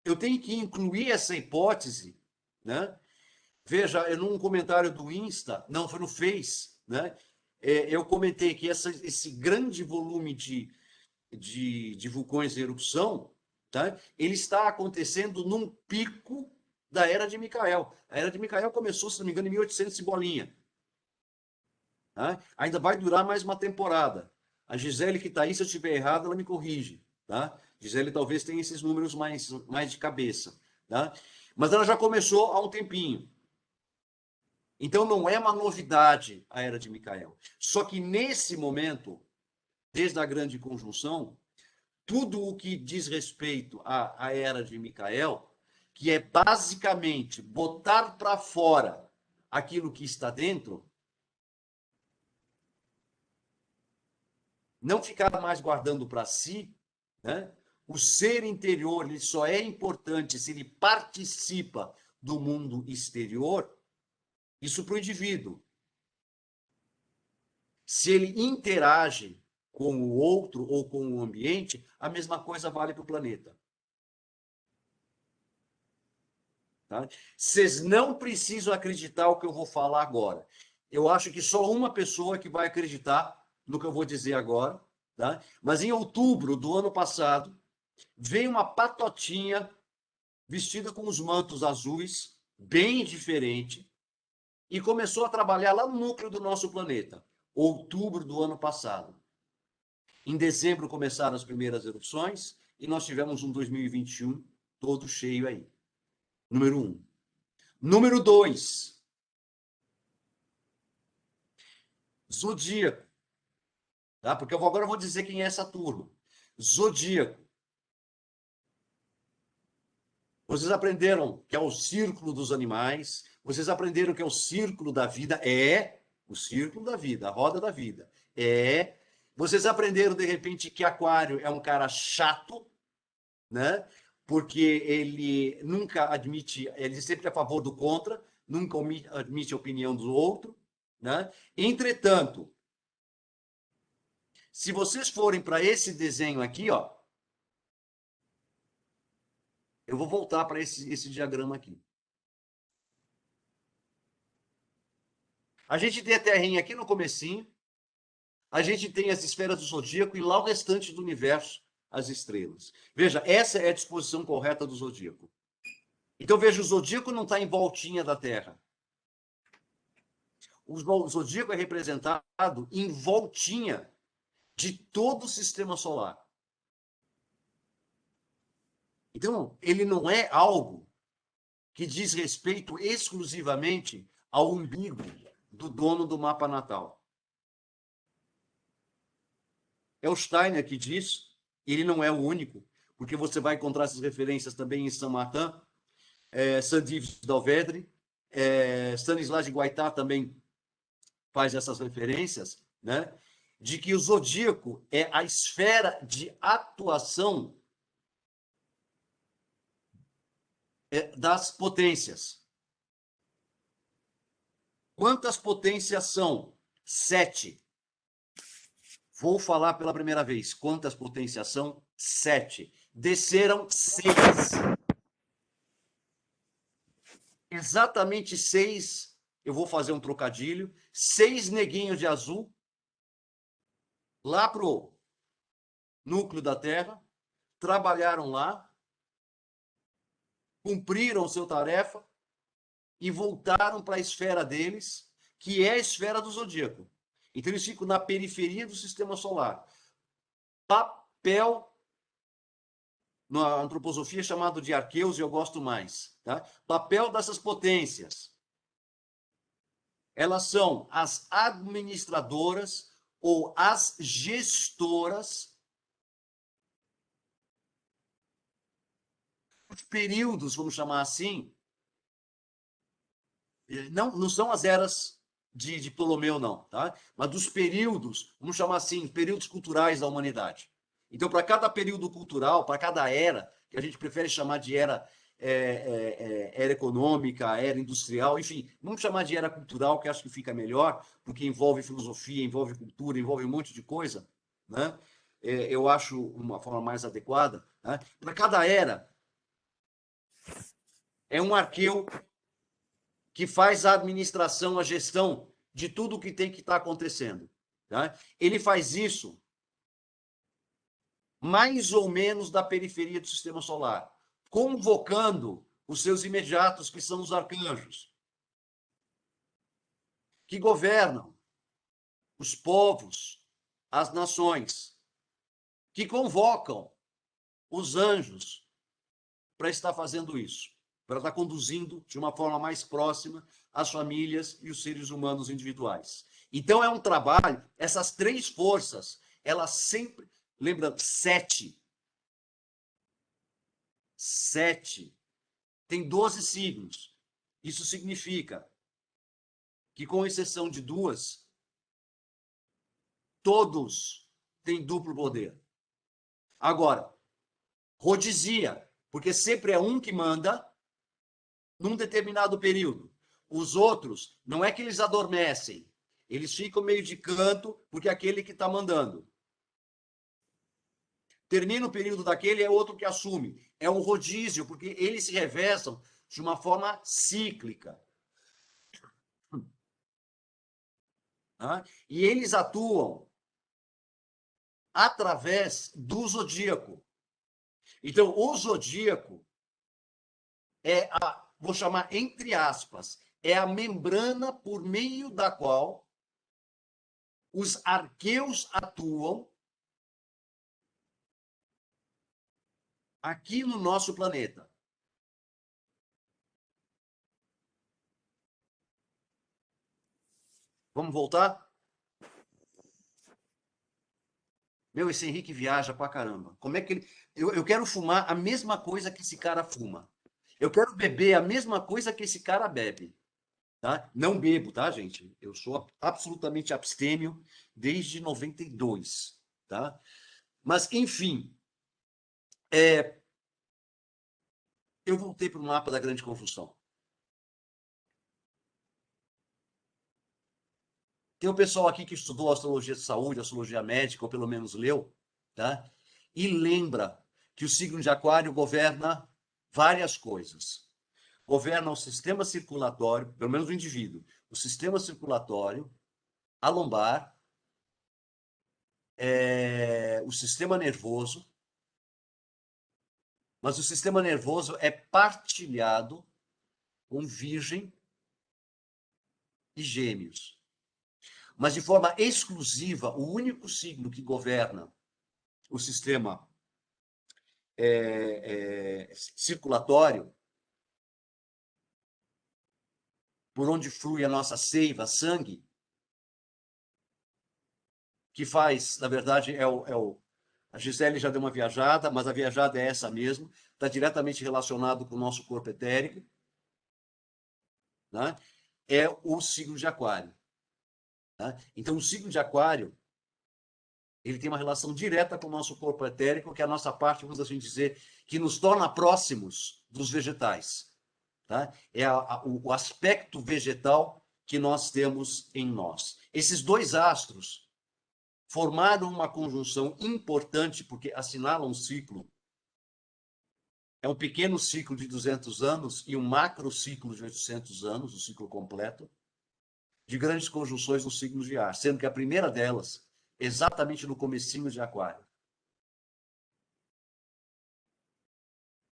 eu tenho que incluir essa hipótese. Né? Veja, num comentário do Insta, não, foi no Face, né? Eu comentei que esse grande volume de vulcões em erupção, tá? Ele está acontecendo num pico da Era de Micael. A Era de Micael começou, se não me engano, em 1800 e bolinha. Tá? Ainda vai durar mais uma temporada. A Gisele, que está aí, se eu estiver errado, ela me corrige. Tá? Gisele talvez tenha esses números mais de cabeça. Tá? Mas ela já começou há um tempinho. Então não é uma novidade a Era de Micael. Só que nesse momento, desde a grande conjunção, tudo o que diz respeito à Era de Micael, que é basicamente botar para fora aquilo que está dentro, não ficar mais guardando para si, né? O ser interior ele só é importante se ele participa do mundo exterior, isso para o indivíduo. Se ele interage com o outro ou com o ambiente, a mesma coisa vale para o planeta. Tá? Vocês não precisam acreditar o que eu vou falar agora. Eu acho que só uma pessoa que vai acreditar no que eu vou dizer agora. Tá? Mas em outubro do ano passado, veio uma patotinha vestida com os mantos azuis, bem diferente, e começou a trabalhar lá no núcleo do nosso planeta. Outubro do ano passado. Em dezembro começaram as primeiras erupções e nós tivemos um 2021 todo cheio aí. Número 1. Número 2. Zodíaco. Tá? Porque agora eu vou dizer quem é Saturno. Zodíaco. Vocês aprenderam que é o círculo dos animais, vocês aprenderam que é o círculo da vida, é o círculo da vida, a roda da vida. É. Vocês aprenderam, de repente, que Aquário é um cara chato, né? Porque ele nunca admite, ele sempre é a favor do contra, nunca admite a opinião do outro, né? Entretanto, se vocês forem para esse desenho aqui, ó, eu vou voltar para esse diagrama aqui. A gente tem a Terrinha aqui no comecinho, a gente tem as esferas do zodíaco e lá o restante do universo, as estrelas. Veja, essa é a disposição correta do zodíaco. Então, veja, o zodíaco não está em voltinha da Terra. O zodíaco é representado em voltinha de todo o sistema solar. Então, ele não é algo que diz respeito exclusivamente ao umbigo do dono do mapa natal. É o Steiner que diz, ele não é o único, porque você vai encontrar essas referências também em Saint-Martin, Saint-Yves d'Alvedre, Stanislas de Guaitá também faz essas referências, né? De que o zodíaco é a esfera de atuação das potências. Quantas potências são? 7. Vou falar pela primeira vez. Quantas potências são? 7. Desceram 6. Exatamente 6. Eu vou fazer um trocadilho. 6 neguinhos de azul lá pro núcleo da Terra, trabalharam lá, cumpriram sua tarefa e voltaram para a esfera deles, que é a esfera do zodíaco. Então eles ficam na periferia do sistema solar. Papel, na antroposofia é chamado de arqueus, e eu gosto mais. Tá? Papel dessas potências. Elas são as administradoras ou as gestoras. Os períodos, vamos chamar assim, não são as eras de Ptolomeu, não, tá? Mas dos períodos, vamos chamar assim, períodos culturais da humanidade. Então, para cada período cultural, para cada era, que a gente prefere chamar de era econômica, era industrial, enfim, vamos chamar de era cultural, que acho que fica melhor, porque envolve filosofia, envolve cultura, envolve um monte de coisa, né? Eu acho uma forma mais adequada. Né? Para cada era, é um arqueu que faz a administração, a gestão de tudo o que tem que estar acontecendo. Tá? Ele faz isso mais ou menos da periferia do sistema solar, convocando os seus imediatos, que são os arcanjos, que governam os povos, as nações, que convocam os anjos para estar fazendo isso, para estar conduzindo de uma forma mais próxima as famílias e os seres humanos individuais. Então, é um trabalho, essas 3 forças, elas sempre, lembra, 7. 7. Tem 12 signos. Isso significa que, com exceção de 2, todos têm duplo poder. Agora, rodizia, porque sempre é um que manda num determinado período. Os outros, não é que eles adormecem, eles ficam meio de canto, porque é aquele que está mandando. Termina o período daquele, é outro que assume. É um rodízio, porque eles se reversam de uma forma cíclica. E eles atuam através do zodíaco. Então, o zodíaco é vou chamar entre aspas, é a membrana por meio da qual os arqueus atuam aqui no nosso planeta. Vamos voltar? Meu, esse Henrique viaja pra caramba. Como é que ele... Eu quero fumar a mesma coisa que esse cara fuma. Eu quero beber a mesma coisa que esse cara bebe. Tá? Não bebo, tá, gente? Eu sou absolutamente abstêmio desde 92, tá? Mas, enfim, eu voltei para o mapa da grande confusão. Tem um pessoal aqui que estudou astrologia de saúde, astrologia médica, ou pelo menos leu, tá? E lembra que o signo de Aquário governa várias coisas. Governa o sistema circulatório, pelo menos o indivíduo, o sistema circulatório, a lombar, o sistema nervoso, mas o sistema nervoso é partilhado com Virgem e Gêmeos. Mas de forma exclusiva, o único signo que governa o sistema circulatório, por onde flui a nossa seiva, sangue, que faz, na verdade, a Gisele já deu uma viajada, mas a viajada é essa mesmo, está diretamente relacionado com o nosso corpo etérico, né? É o signo de Aquário. Tá? Então, o signo de Aquário, ele tem uma relação direta com o nosso corpo etérico, que é a nossa parte, vamos assim dizer, que nos torna próximos dos vegetais. Tá? É o aspecto vegetal que nós temos em nós. Esses dois astros formaram uma conjunção importante, porque assinalam um ciclo. É um pequeno ciclo de 200 anos e um macro ciclo de 800 anos, o ciclo completo, de grandes conjunções nos signos de ar, sendo que a primeira delas, exatamente no comecinho de Aquário.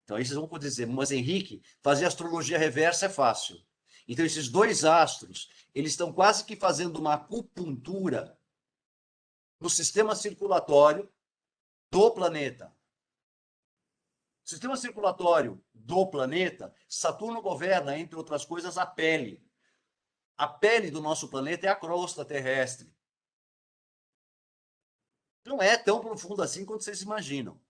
Então, aí vocês vão poder dizer, mas Henrique, fazer astrologia reversa é fácil. Então, esses dois astros, eles estão quase que fazendo uma acupuntura no sistema circulatório do planeta. O sistema circulatório do planeta, Saturno governa, entre outras coisas, a pele. A pele do nosso planeta é a crosta terrestre. Não é tão profunda assim quanto vocês imaginam.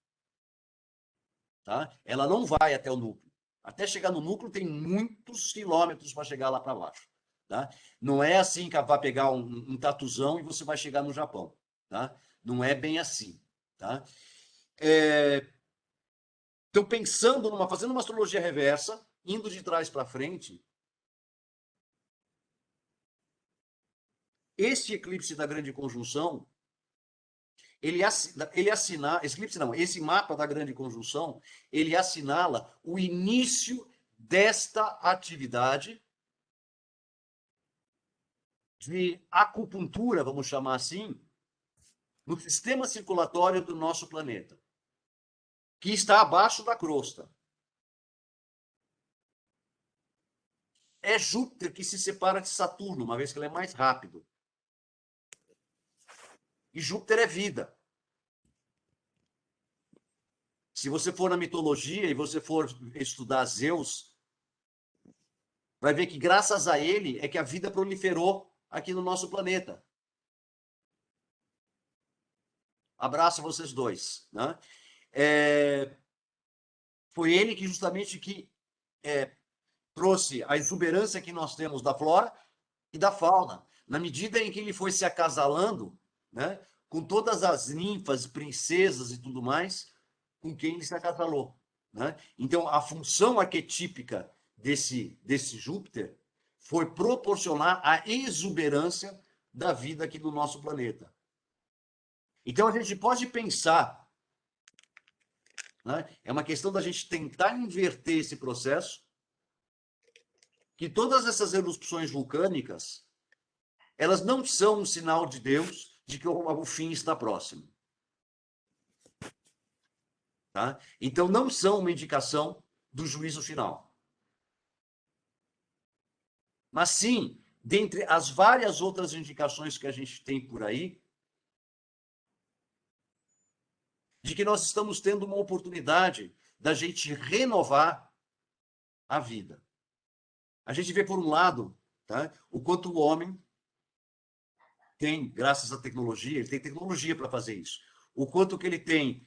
Tá? Ela não vai até o núcleo. Até chegar no núcleo tem muitos quilômetros para chegar lá para baixo. Tá? Não é assim que vai pegar um tatuzão e você vai chegar no Japão. Tá? Não é bem assim. Tá? Então, fazendo uma astrologia reversa, indo de trás para frente, este eclipse da grande conjunção, esse mapa da grande conjunção, ele assinala o início desta atividade de acupuntura, vamos chamar assim, no sistema circulatório do nosso planeta, que está abaixo da crosta. É Júpiter que se separa de Saturno, uma vez que ele é mais rápido. E Júpiter é vida. Se você for na mitologia e você for estudar Zeus, vai ver que graças a ele é que a vida proliferou aqui no nosso planeta. Abraço a vocês dois. Né? Foi ele que justamente trouxe a exuberância que nós temos da flora e da fauna. Na medida em que ele foi se acasalando, né, com todas as ninfas, princesas e tudo mais, com quem ele se acasalou. Né? Então, a função arquetípica desse Júpiter foi proporcionar a exuberância da vida aqui no nosso planeta. Então, a gente pode pensar, né, é uma questão da gente tentar inverter esse processo, que todas essas erupções vulcânicas, elas não são um sinal de Deus de que o fim está próximo. Tá? Então, não são uma indicação do juízo final. Mas sim, dentre as várias outras indicações que a gente tem por aí, de que nós estamos tendo uma oportunidade da gente renovar a vida. A gente vê, por um lado, tá, o quanto o homem tem, graças à tecnologia, ele tem tecnologia para fazer isso, o quanto que ele tem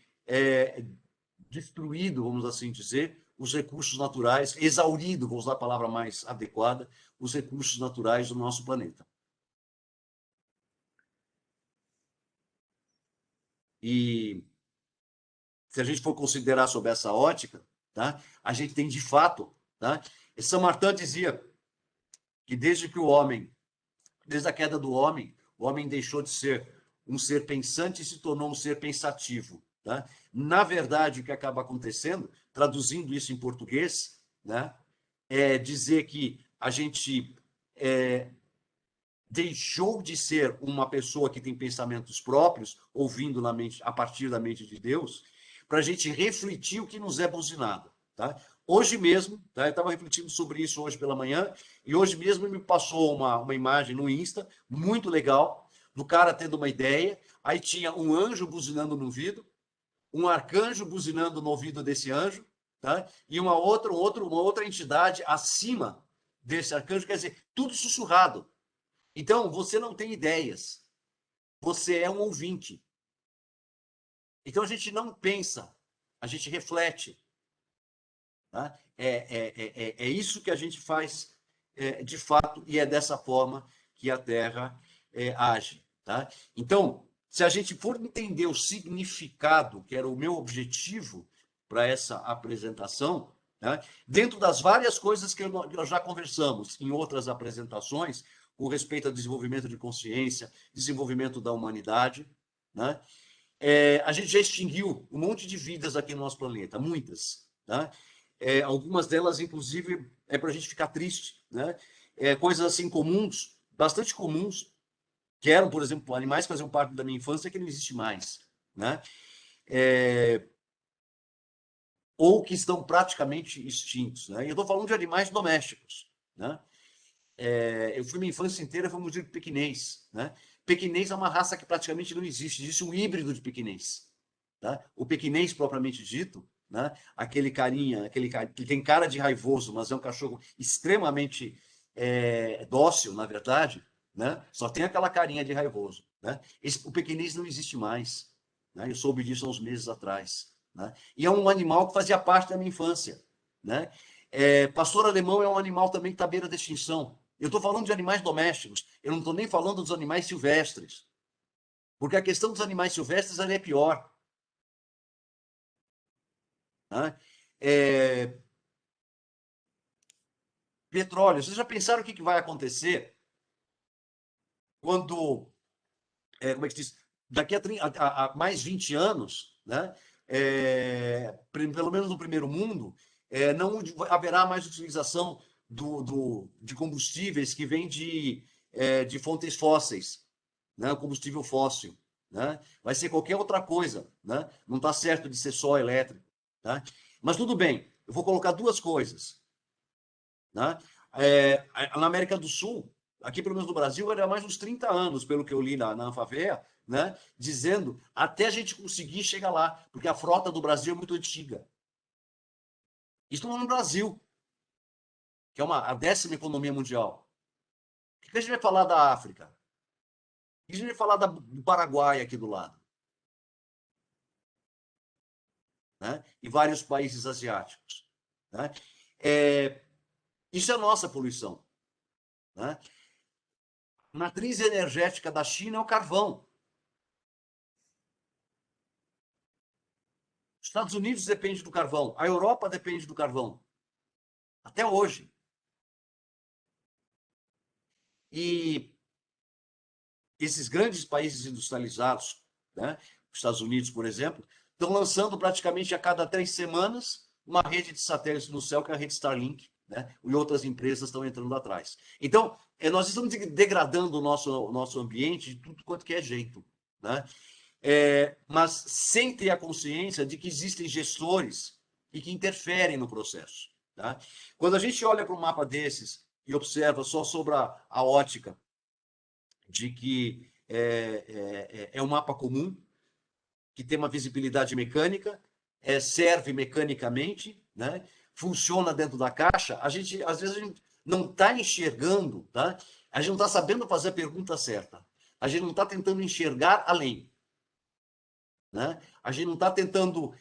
destruído, vamos assim dizer, os recursos naturais, exaurido, vou usar a palavra mais adequada, os recursos naturais do nosso planeta. E se a gente for considerar sob essa ótica, tá, a gente tem de fato, tá, São Martin dizia que desde a queda do homem, o homem deixou de ser um ser pensante e se tornou um ser pensativo. Tá? Na verdade, o que acaba acontecendo, traduzindo isso em português, né, é dizer que a gente deixou de ser uma pessoa que tem pensamentos próprios, ouvindo na mente, a partir da mente de Deus, para a gente refletir o que nos é buzinado. Tá? Hoje mesmo, tá, eu estava refletindo sobre isso hoje pela manhã, e hoje mesmo me passou uma imagem no Insta, muito legal, do cara tendo uma ideia, aí tinha um anjo buzinando no vidro, um arcanjo buzinando no ouvido desse anjo, tá? E uma outra entidade acima desse arcanjo, quer dizer, tudo sussurrado. Então, você não tem ideias, você é um ouvinte. Então, a gente não pensa, a gente reflete. Tá? É isso que a gente faz de fato, e é dessa forma que a Terra age. Tá? Então, se a gente for entender o significado, que era o meu objetivo para essa apresentação, tá? Dentro das várias coisas que nós já conversamos em outras apresentações, com respeito ao desenvolvimento de consciência, desenvolvimento da humanidade, né? A gente já extinguiu um monte de vidas aqui no nosso planeta, muitas. Tá? Algumas delas, inclusive, é para a gente ficar triste. Né? Coisas assim comuns, bastante comuns, que eram, por exemplo, animais que faziam parte da minha infância, que não existe mais. Né? Ou que estão praticamente extintos. Né? E eu estou falando de animais domésticos. Né? Eu fui minha infância inteira, vamos dizer, pequinês. Né? Pequinês é uma raça que praticamente não existe. Existe um híbrido de pequinês. Tá? O pequinês, propriamente dito, né? Aquele carinha, que tem cara de raivoso, mas é um cachorro extremamente dócil, na verdade, né? Só tem aquela carinha de raivoso. Né? O pequinês não existe mais. Né? Eu soube disso há uns meses atrás. Né? E é um animal que fazia parte da minha infância. Né? Pastor alemão é um animal também que está à beira da extinção. Eu estou falando de animais domésticos, eu não estou nem falando dos animais silvestres. Porque a questão dos animais silvestres é pior. Né? Petróleo. Vocês já pensaram o que vai acontecer quando, como é que se diz? Daqui a mais 20 anos, né? Pelo menos no primeiro mundo, não haverá mais utilização de combustíveis que vêm de fontes fósseis, né? Combustível fóssil. Né? Vai ser qualquer outra coisa. Né? Não está certo de ser só elétrico. Tá? Mas tudo bem, eu vou colocar duas coisas. Né? Na América do Sul, aqui pelo menos no Brasil, era mais uns 30 anos, pelo que eu li na Anfavea, né? Dizendo até a gente conseguir chegar lá, porque a frota do Brasil é muito antiga. Isso não é no Brasil, que é a 10ª economia mundial. O que a gente vai falar da África? O que a gente vai falar do Paraguai aqui do lado? Né? E vários países asiáticos. Né? Isso é a nossa poluição. Né? A matriz energética da China é o carvão. Os Estados Unidos depende do carvão. A Europa depende do carvão. Até hoje. E esses grandes países industrializados, né, os Estados Unidos, por exemplo, estão lançando praticamente a cada 3 semanas uma rede de satélites no céu, que é a rede Starlink, né, e outras empresas estão entrando atrás. Então, nós estamos degradando o nosso ambiente de tudo quanto que é jeito. Né? Mas sem ter a consciência de que existem gestores e que interferem no processo. Tá? Quando a gente olha para um mapa desses e observa só sobre a ótica de que é um mapa comum, que tem uma visibilidade mecânica, serve mecanicamente, né? Funciona dentro da caixa, às vezes a gente não está enxergando, tá? A gente não está sabendo fazer a pergunta certa. A gente não está tentando enxergar além. Né? A gente não está tentando...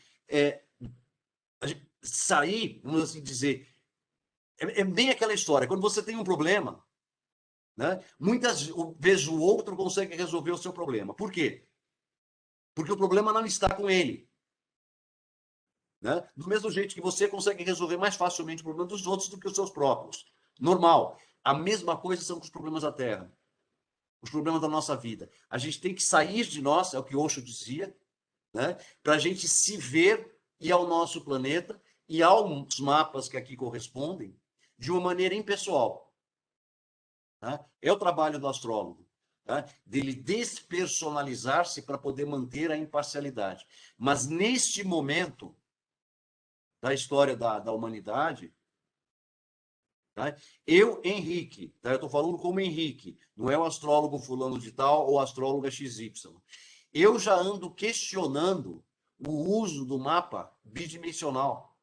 sair, vamos assim dizer, é bem aquela história, quando você tem um problema, né, muitas vezes o outro consegue resolver o seu problema. Por quê? Porque o problema não está com ele. Né? Do mesmo jeito que você consegue resolver mais facilmente o problema dos outros do que os seus próprios. Normal. A mesma coisa são com os problemas da Terra. Os problemas da nossa vida. A gente tem que sair de nós, é o que Osho dizia, né? Para a gente se ver e ao nosso planeta e aos mapas que aqui correspondem de uma maneira impessoal. Tá? É o trabalho do astrólogo. Tá? Dele despersonalizar-se para poder manter a imparcialidade. Mas neste momento da história da humanidade, tá? Eu, Henrique, tá? Eu estou falando como Henrique, não é o astrólogo fulano de tal ou astróloga XY. Eu já ando questionando o uso do mapa bidimensional.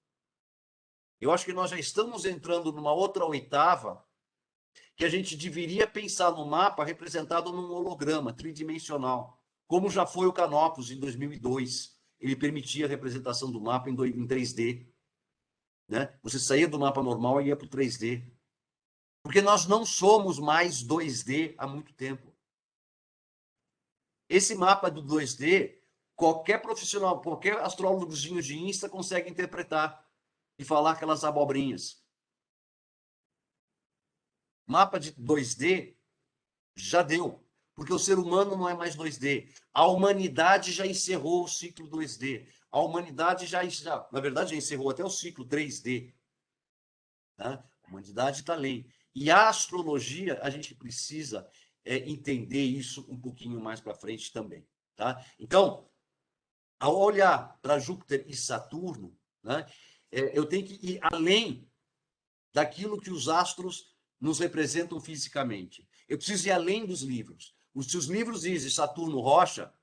Eu acho que nós já estamos entrando numa outra oitava que a gente deveria pensar no mapa representado num holograma tridimensional, como já foi o Canopus em 2002. Ele permitia a representação do mapa em 3D. Né? Você saía do mapa normal e ia para o 3D. Porque nós não somos mais 2D há muito tempo. Esse mapa do 2D, qualquer profissional, qualquer astrólogozinho de Insta consegue interpretar e falar aquelas abobrinhas. Mapa de 2D já deu, porque o ser humano não é mais 2D. A humanidade já encerrou o ciclo 2D. A humanidade já na verdade, já encerrou até o ciclo 3D. Tá? A humanidade está além. E a astrologia, a gente precisa entender isso um pouquinho mais para frente também. Tá? Então, ao olhar para Júpiter e Saturno, né, eu tenho que ir além daquilo que os astros nos representam fisicamente. Eu preciso ir além dos livros. Se os livros dizem Saturno rocha,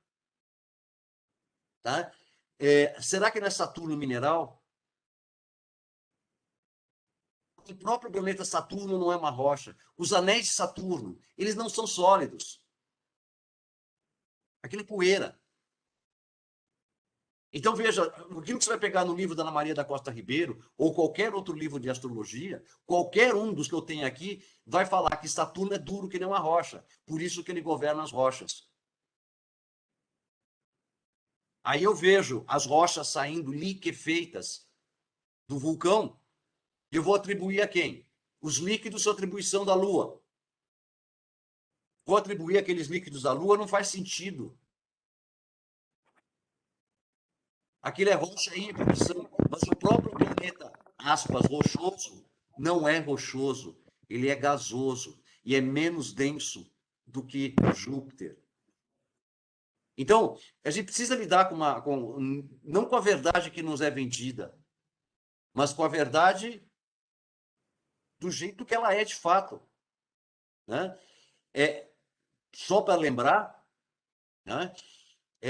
tá? Será que não é Saturno mineral? O próprio planeta Saturno não é uma rocha. Os anéis de Saturno, eles não são sólidos. Aquilo é poeira. Então, veja, aquilo que você vai pegar no livro da Ana Maria da Costa Ribeiro, ou qualquer outro livro de astrologia, qualquer um dos que eu tenho aqui, vai falar que Saturno é duro que nem uma rocha. Por isso que ele governa as rochas. Aí eu vejo as rochas saindo liquefeitas do vulcão, e eu vou atribuir a quem? Os líquidos são atribuição da Lua. Vou atribuir aqueles líquidos à Lua, não faz sentido. Aquilo é rocha em ebulição, mas o próprio planeta, aspas, rochoso, não é rochoso, ele é gasoso e é menos denso do que Júpiter. Então, a gente precisa lidar não com a verdade que nos é vendida, mas com a verdade do jeito que ela é de fato. Né? Só para lembrar, né?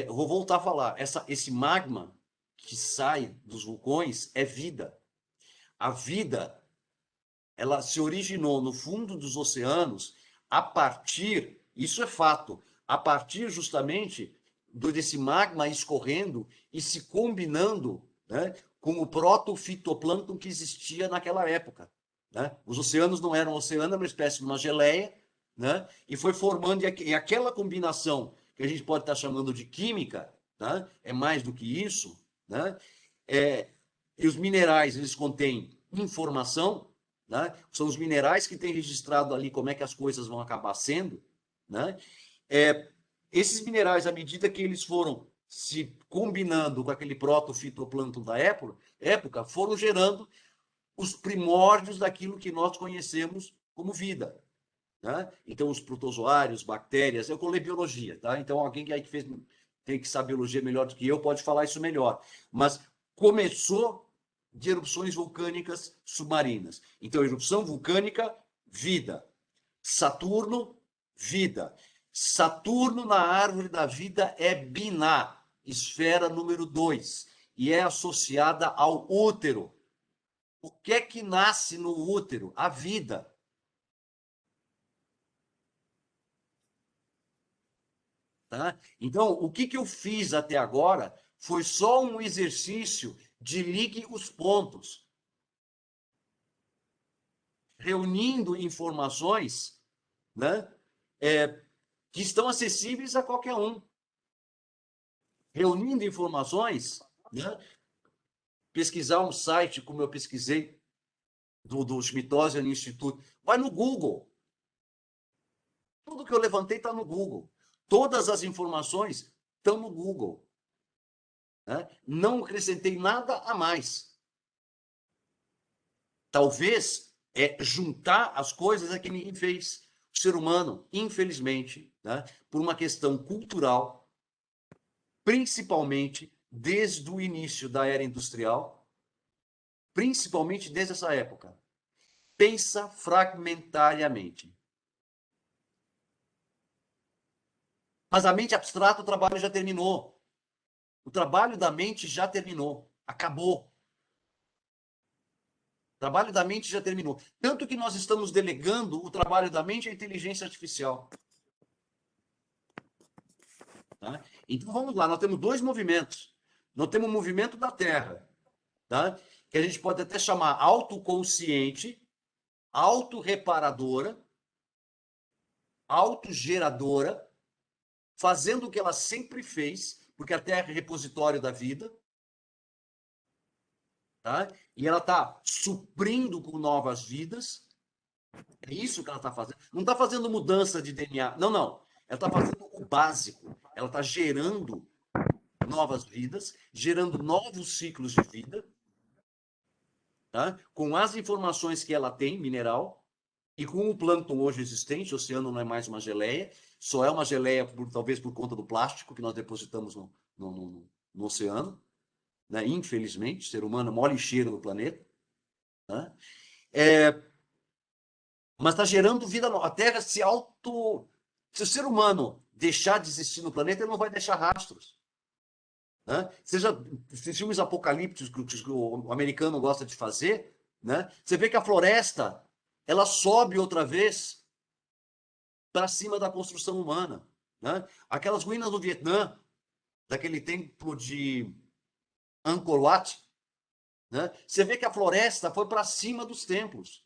Vou voltar a falar, esse magma que sai dos vulcões é vida. A vida, ela se originou no fundo dos oceanos a partir, isso é fato, a partir justamente desse magma escorrendo e se combinando, né, com o protofitoplâncton que existia naquela época. Né? Os oceanos não eram oceano, era uma espécie de uma geleia, né? E foi formando, e aquela combinação que a gente pode estar chamando de química, tá? É mais do que isso, né? E os minerais, eles contêm informação, né? São os minerais que têm registrado ali como é que as coisas vão acabar sendo, né? Esses minerais, à medida que eles foram se combinando com aquele protofitoplâncton da época, foram gerando os primórdios daquilo que nós conhecemos como vida. Né? Então, os protozoários, bactérias, eu colei biologia, tá? Então, alguém aí que tem que saber biologia melhor do que eu pode falar isso melhor. Mas começou de erupções vulcânicas submarinas. Então, erupção vulcânica, vida. Saturno, vida. Saturno na árvore da vida é Binah, esfera número 2, e é associada ao útero. O que é que nasce no útero? A vida. Tá? Então, o que eu fiz até agora foi só um exercício de ligue os pontos, reunindo informações, né, que estão acessíveis a qualquer um. Reunindo informações, né, pesquisar um site, como eu pesquisei, do Smithsonian Institute, vai no Google. Tudo que eu levantei está no Google. Todas as informações estão no Google. Né? Não acrescentei nada a mais. Talvez juntar as coisas é que ninguém fez. O ser humano, infelizmente, né, por uma questão cultural, principalmente desde o início da era industrial, principalmente desde essa época, pensa fragmentariamente. Mas a mente abstrata, o trabalho já terminou. O trabalho da mente já terminou. Acabou. O trabalho da mente já terminou. Tanto que nós estamos delegando o trabalho da mente à inteligência artificial. Tá? Então, vamos lá. Nós temos dois movimentos. Nós temos o movimento da Terra, tá? Que a gente pode até chamar autoconsciente, autorreparadora, autogeradora, fazendo o que ela sempre fez, porque a Terra é repositório da vida, tá? E ela está suprindo com novas vidas. É isso que ela está fazendo. Não está fazendo mudança de DNA. Não, não. Ela está fazendo o básico. Ela está gerando novas vidas, gerando novos ciclos de vida, tá? Com as informações que ela tem, mineral, e com o plâncton hoje existente, o oceano não é mais uma geleia, só é uma geleia, talvez por conta do plástico que nós depositamos no oceano, né? Infelizmente, o ser humano é o maior lixeiro do planeta. Né? Mas está gerando vida nova. A Terra se auto... Se o ser humano deixar de existir no planeta, ele não vai deixar rastros. Né? Seja esses filmes apocalípticos que o americano gosta de fazer, né? Você vê que a floresta ela sobe outra vez para cima da construção humana. Né? Aquelas ruínas do Vietnã, daquele templo de Angkor Wat, né? Você vê que a floresta foi para cima dos templos.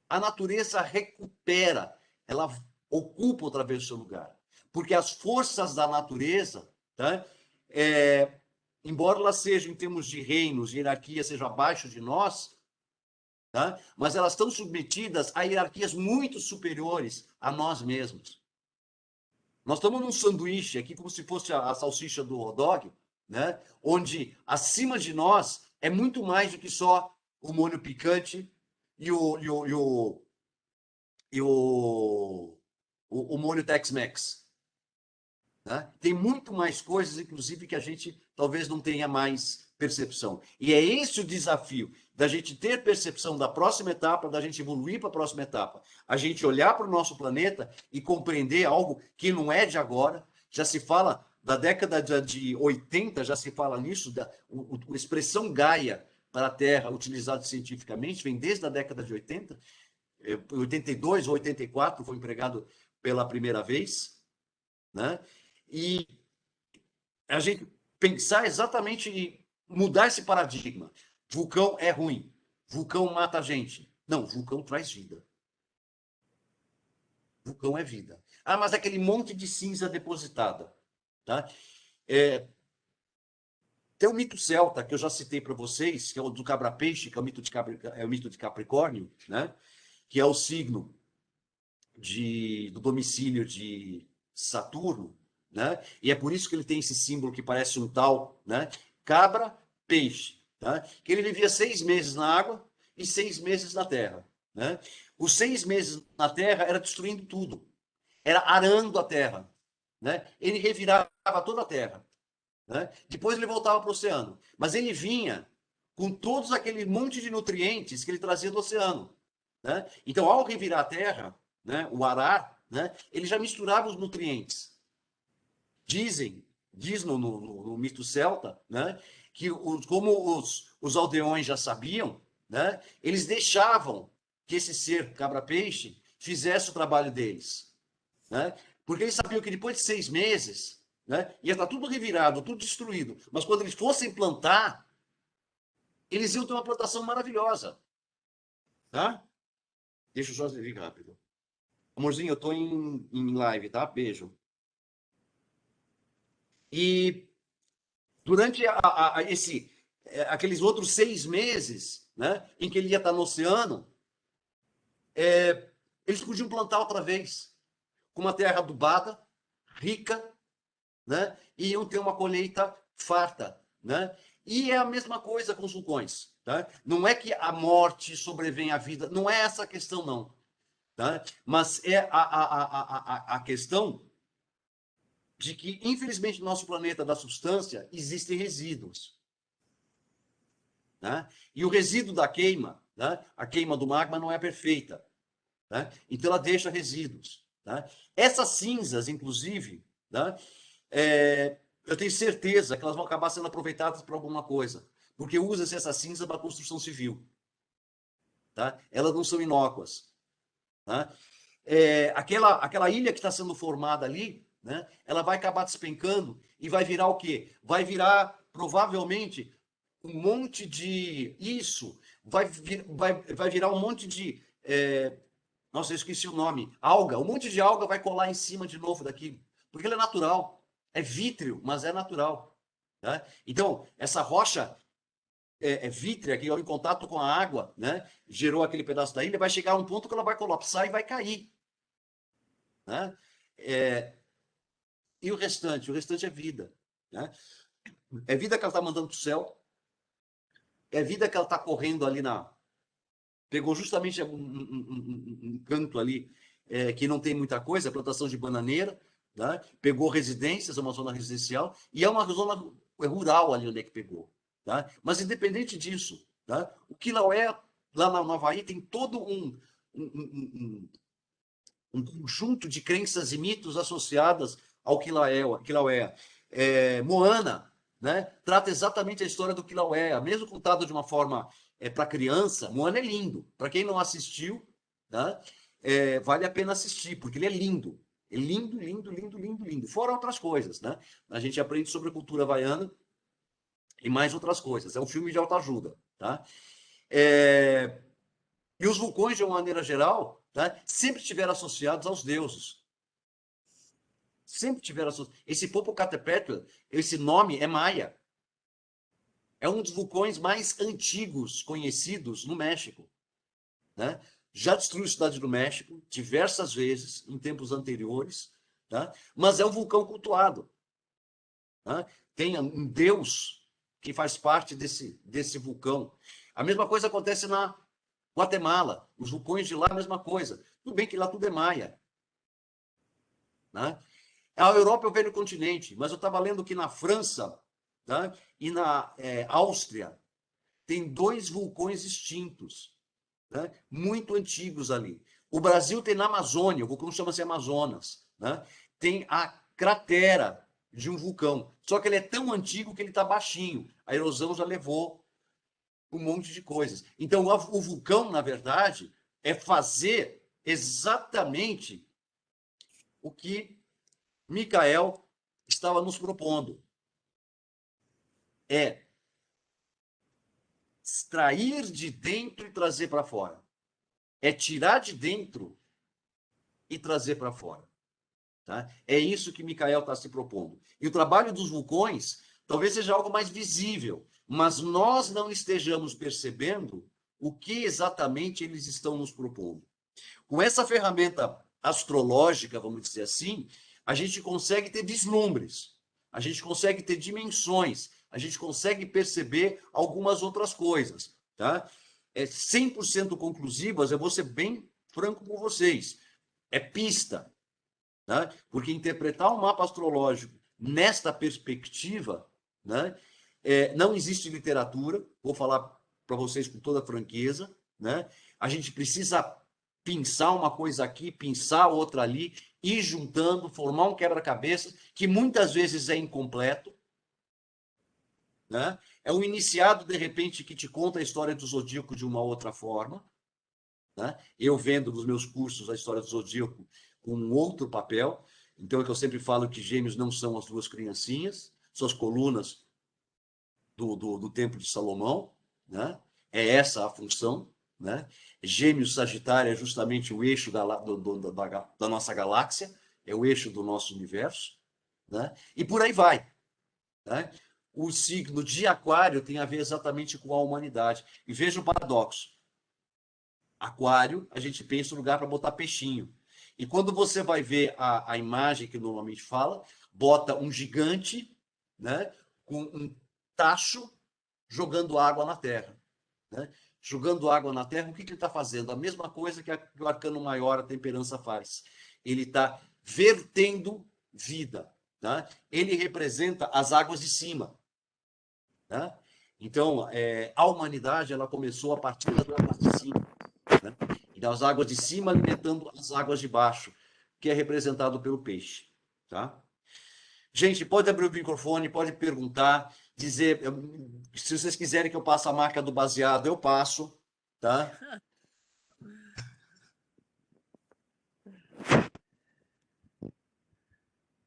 A natureza recupera, ela ocupa outra vez o seu lugar. Porque as forças da natureza, tá? Embora elas sejam, em termos de reinos, hierarquia, sejam abaixo de nós, tá? Mas elas estão submetidas a hierarquias muito superiores a nós mesmos. Nós estamos num sanduíche aqui, como se fosse a salsicha do hot dog, né? Onde acima de nós é muito mais do que só o molho picante e o molho Tex-Mex. Né? Tem muito mais coisas, inclusive, que a gente talvez não tenha mais percepção. E é esse o desafio, da gente ter percepção da próxima etapa, da gente evoluir para a próxima etapa. A gente olhar para o nosso planeta e compreender algo que não é de agora. Já se fala, da década de 80, já se fala nisso, a expressão Gaia para a Terra, utilizada cientificamente, vem desde a década de 80. 82 ou 84 foi empregado pela primeira vez, né? E a gente pensar exatamente em mudar esse paradigma. Vulcão é ruim, vulcão mata a gente. Não, vulcão traz vida. Vulcão é vida. Ah, mas aquele monte de cinza depositada. Tá? Tem o mito celta, que eu já citei para vocês, que é o do cabra-peixe, que é o mito de Capricórnio, né? Que é o signo do domicílio de Saturno, né? E é por isso que ele tem esse símbolo que parece um tal, né? Cabra, peixe, tá? Que ele vivia 6 meses na água e 6 meses na terra, né? Os 6 meses na terra era destruindo tudo, era arando a terra, né? Ele revirava toda a terra, né? Depois ele voltava para o oceano, mas ele vinha com todos aquele monte de nutrientes que ele trazia do oceano, né? Então, ao revirar a terra, né, o arar, né, ele já misturava os nutrientes. Diz no mito celta, né, que como os aldeões já sabiam, né, eles deixavam que esse ser cabra-peixe fizesse o trabalho deles. Né, porque eles sabiam que depois de 6 meses, né, ia estar tudo revirado, tudo destruído. Mas quando eles fossem plantar, eles iam ter uma plantação maravilhosa. Tá? Deixa eu só vir rápido. Amorzinho, eu tô em live, tá? Beijo. E durante aqueles outros 6 meses, né, em que ele ia estar no oceano, eles podiam plantar outra vez, com uma terra adubada, rica, né, e iam ter uma colheita farta, né? E é a mesma coisa com os vulcões, tá? Não é que a morte sobrevém à vida, não é essa a questão, não. Tá? Mas é a questão de que, infelizmente, no nosso planeta da substância, existem resíduos. Né? E o resíduo da queima, né? A queima do magma não é perfeita. Né? Então, ela deixa resíduos. Né? Essas cinzas, inclusive, né? Eu tenho certeza que elas vão acabar sendo aproveitadas para alguma coisa, porque usa-se essa cinza para a construção civil. Tá? Elas não são inócuas. Tá? Aquela ilha que está sendo formada ali, né, ela vai acabar despencando e vai virar o quê? Vai virar, provavelmente, um monte de... Isso, vai virar um monte de... Nossa, eu esqueci o nome. Alga. Um monte de alga vai colar em cima de novo daquilo. Porque ele é natural. É vítreo, mas é natural. Tá? Então, essa rocha vítrea, que em contato com a água, né, gerou aquele pedaço da ilha, vai chegar a um ponto que ela vai colapsar e vai cair. Né? E o restante? O restante é vida. Né? É vida que ela está mandando para o céu, é vida que ela está correndo ali na... Pegou justamente um canto ali que não tem muita coisa, plantação de bananeira, né? Pegou residências, uma zona residencial, e é uma zona rural ali onde é que pegou. Tá? Mas independente disso, tá? O Kilauea, lá no Havaí, tem todo um conjunto de crenças e mitos associadas ao Kilauea. Moana, né, trata exatamente a história do Kilauea, mesmo contado de uma forma para criança. Moana é lindo. Para quem não assistiu, tá? Vale a pena assistir, porque ele é lindo. É lindo, lindo, lindo, lindo, lindo. Fora outras coisas, né? A gente aprende sobre a cultura havaiana e mais outras coisas. É um filme de autoajuda, tá? E os vulcões, de uma maneira geral, tá, sempre estiveram associados aos deuses. Sempre tiveram associados. Esse Popocatépetl, esse nome é maia. É um dos vulcões mais antigos conhecidos no México. Né? Já destruiu a cidade do México diversas vezes, em tempos anteriores, tá? Mas é um vulcão cultuado. Tá? Tem um deus que faz parte desse vulcão. A mesma coisa acontece na Guatemala. Os vulcões de lá, a mesma coisa. Tudo bem que lá tudo é maia. Né? A Europa é o velho continente, mas eu estava lendo que na França, tá? E na Áustria tem 2 vulcões extintos, né? Muito antigos ali. O Brasil tem na Amazônia, o vulcão chama-se Amazonas, né? Tem a cratera de um vulcão, só que ele é tão antigo que ele está baixinho. A erosão já levou um monte de coisas. Então, o vulcão, na verdade, é fazer exatamente o que Micael estava nos propondo. É extrair de dentro e trazer para fora. É tirar de dentro e trazer para fora. Tá? É isso que Micael está se propondo. E o trabalho dos vulcões talvez seja algo mais visível, mas nós não estejamos percebendo o que exatamente eles estão nos propondo. Com essa ferramenta astrológica, vamos dizer assim, a gente consegue ter vislumbres, a gente consegue ter dimensões, a gente consegue perceber algumas outras coisas. Tá? 100% conclusivas, eu vou ser bem franco com vocês, é pista. Tá? Porque interpretar um mapa astrológico nesta perspectiva, né, não existe literatura, vou falar para vocês com toda franqueza, né? A gente precisa pensar uma coisa aqui, pensar outra ali, ir juntando, formar um quebra-cabeça que muitas vezes é incompleto. Né? É um iniciado, de repente, que te conta a história do zodíaco de uma outra forma. Né? Eu vendo nos meus cursos a história do zodíaco com um outro papel. Então, é que eu sempre falo que gêmeos não são as 2 criancinhas, são as colunas do Templo de Salomão. né? É essa a função, né? Gêmeos Sagitário é justamente o eixo da nossa galáxia, é o eixo do nosso universo, né? E por aí vai, né? O signo de Aquário tem a ver exatamente com a humanidade. E veja o paradoxo. Aquário, a gente pensa no lugar para botar peixinho. E quando você vai ver a imagem que normalmente fala, bota um gigante, né, com um tacho jogando água na terra. Né? Jogando água na terra, o que ele está fazendo? A mesma coisa que o arcano maior, a temperança, faz. Ele está vertendo vida. Tá? Ele representa as águas de cima. Tá? Então, a humanidade ela começou a partir das águas de cima. Né? E das águas de cima alimentando as águas de baixo, que é representado pelo peixe. Tá? Gente, pode abrir o microfone, pode perguntar, dizer. Se vocês quiserem que eu passe a marca do baseado, eu passo. Tá?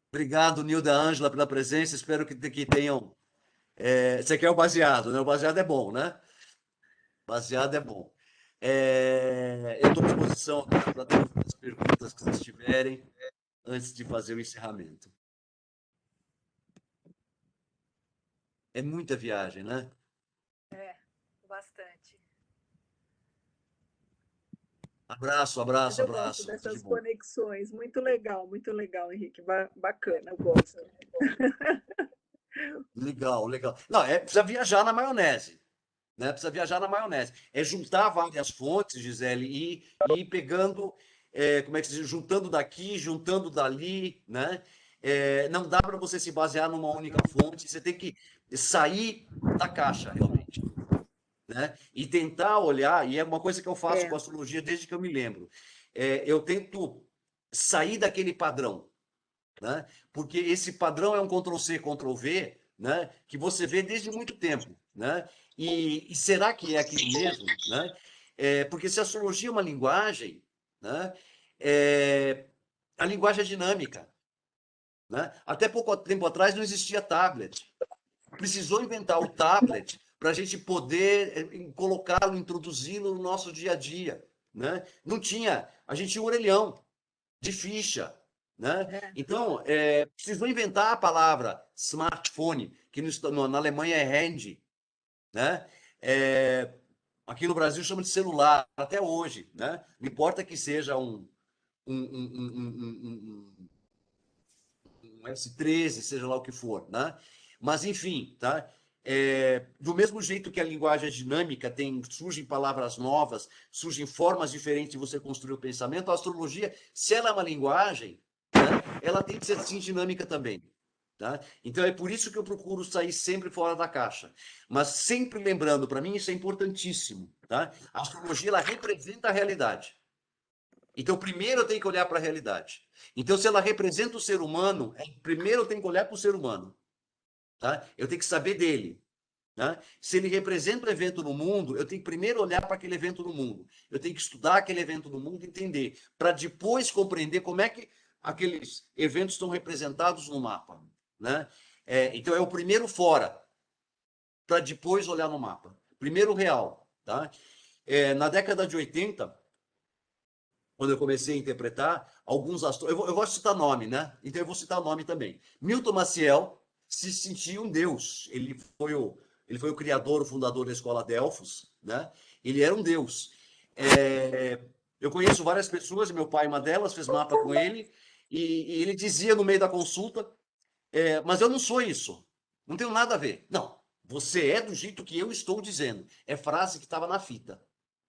Obrigado, Nilda Ângela, pela presença. Espero que tenham. Você quer o baseado, né? O baseado é bom, né? Baseado é bom. Eu estou à disposição para todas as perguntas que vocês tiverem antes de fazer o encerramento. É muita viagem, né? Bastante. Abraço, abraço, Eu abraço. gosto Tudo de dessas bom. conexões. Muito legal, Henrique. Bacana, eu gosto. Legal, legal. Não, precisa viajar na maionese. Né? Precisa viajar na maionese. É juntar várias fontes, Gisele, e ir pegando, como é que se diz? Juntando daqui, juntando dali, né? Não dá para você se basear numa única fonte, você tem que sair da caixa, realmente. Né? E tentar olhar, e é uma coisa que eu faço com a astrologia desde que eu me lembro. Eu tento sair daquele padrão, né? Porque esse padrão é um Ctrl+C, Ctrl+V, né? Que você vê desde muito tempo, né? E será que é aquilo mesmo, né? Porque se a astrologia é uma linguagem, né? A linguagem é dinâmica, né? Até pouco tempo atrás não existia tablet. Precisou inventar o tablet para a gente poder colocá-lo, introduzi-lo no nosso dia a dia, né? Não tinha, a gente tinha um orelhão de ficha, né? Então, precisou inventar a palavra smartphone, que na Alemanha é Handy, né? Aqui no Brasil chama de celular, até hoje, né? Não importa que seja um S13, seja lá o que for, né? Mas, enfim, tá? Do mesmo jeito que a linguagem é dinâmica, surgem palavras novas, surgem formas diferentes de você construir o pensamento, a astrologia, se ela é uma linguagem, né, ela tem que ser assim dinâmica também. Tá? Então é por isso que eu procuro sair sempre fora da caixa. Mas sempre lembrando, para mim isso é importantíssimo. Tá? A astrologia ela representa a realidade. Então, primeiro eu tenho que olhar para a realidade. Então, se ela representa o ser humano, primeiro eu tenho que olhar para o ser humano. Tá? Eu tenho que saber dele. Tá? Se ele representa um evento no mundo, eu tenho que primeiro olhar para aquele evento no mundo. Eu tenho que estudar aquele evento no mundo e entender, para depois compreender como é que aqueles eventos estão representados no mapa. Né? Então, é o primeiro fora, para depois olhar no mapa. Primeiro real. Tá? Na década de 80, quando eu comecei a interpretar, alguns astrólogos. Eu vou citar nome, né? Então eu vou citar nome também. Milton Maciel se sentia um deus. Ele foi o criador, o fundador da Escola Delfos, né? Ele era um deus. Eu conheço várias pessoas, meu pai, uma delas, fez mapa com ele, e ele dizia no meio da consulta: mas eu não sou isso. Não tenho nada a ver. Não, você é do jeito que eu estou dizendo. É frase que estava na fita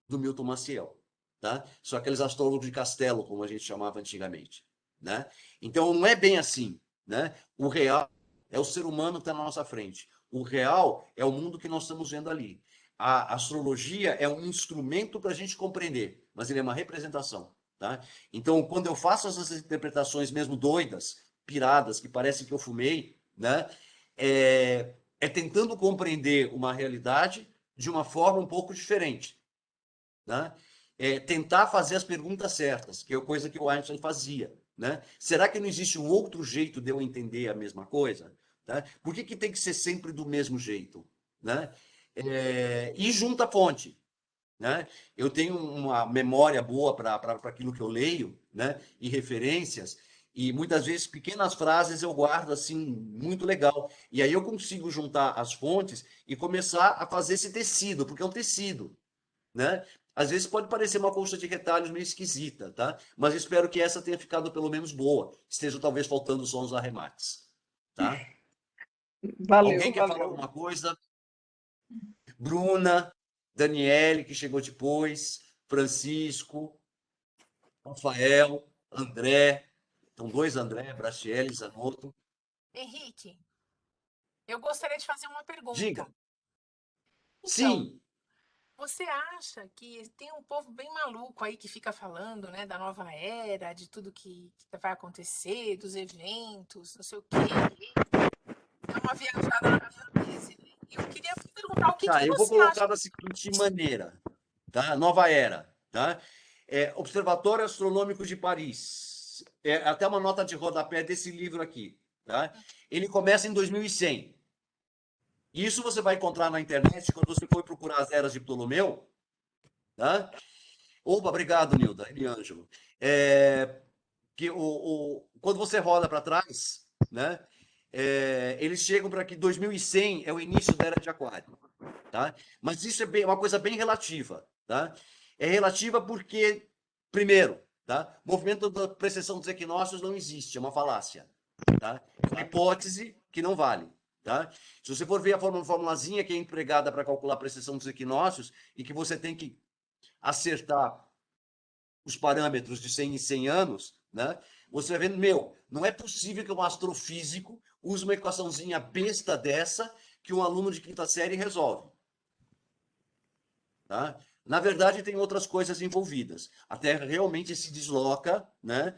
do Milton Maciel. Tá? São aqueles astrólogos de castelo, como a gente chamava antigamente. Né? Então, não é bem assim. Né? O real é o ser humano que está na nossa frente. O real é o mundo que nós estamos vendo ali. A astrologia é um instrumento para a gente compreender, mas ele é uma representação. Tá? Então, quando eu faço essas interpretações mesmo doidas, piradas, que parecem que eu fumei, né? é tentando compreender uma realidade de uma forma um pouco diferente. Né? Tentar fazer as perguntas certas, que é a coisa que o Einstein fazia. Né? Será que não existe um outro jeito de eu entender a mesma coisa? Tá? Por que tem que ser sempre do mesmo jeito? Né? E junta fonte, né? Eu tenho uma memória boa para aquilo que eu leio, né? E referências, e muitas vezes pequenas frases eu guardo assim, muito legal. E aí eu consigo juntar as fontes e começar a fazer esse tecido, porque é um tecido, né? Às vezes pode parecer uma colcha de retalhos meio esquisita, tá? Mas espero que essa tenha ficado pelo menos boa. Esteja talvez faltando só uns arremates, tá? Valeu, Alguém quer falar valeu. alguma coisa? Bruna, Daniele, que chegou depois, Francisco, Rafael, André. Então, 2 André, Brachiele, Zanotto. Henrique, eu gostaria de fazer uma Diga. pergunta. Então, Sim. você acha que tem um povo bem maluco aí que fica falando, né, da nova era, de tudo que vai acontecer, dos eventos, não sei o quê? É uma viajada na maionese, né? E eu queria perguntar o que Tá, que eu vou você acha? colocar da seguinte maneira, tá? Nova era, tá? Observatório Astronômico de Paris. É até uma nota de rodapé desse livro aqui, tá? Ele começa em 2100. Isso você vai encontrar na internet quando você for procurar as eras de Ptolomeu, tá? Opa, obrigado, Nilda, Eliângelo. Quando você roda para trás, né? Eles chegam para que 2100 é o início da era de Aquário, tá? Mas isso é uma coisa bem relativa, tá? É relativa porque, primeiro, tá? O movimento da precessão dos equinócios não existe, é uma falácia, tá? É uma hipótese que não vale, tá? Se você for ver a formulazinha que é empregada para calcular a precessão dos equinócios e que você tem que acertar os parâmetros de 100 em 100 anos, né? Você vai vendo, não é possível que um astrofísico use uma equaçãozinha besta dessa que um aluno de quinta série resolve. Tá? Na verdade, tem outras coisas envolvidas. A Terra realmente se desloca, né?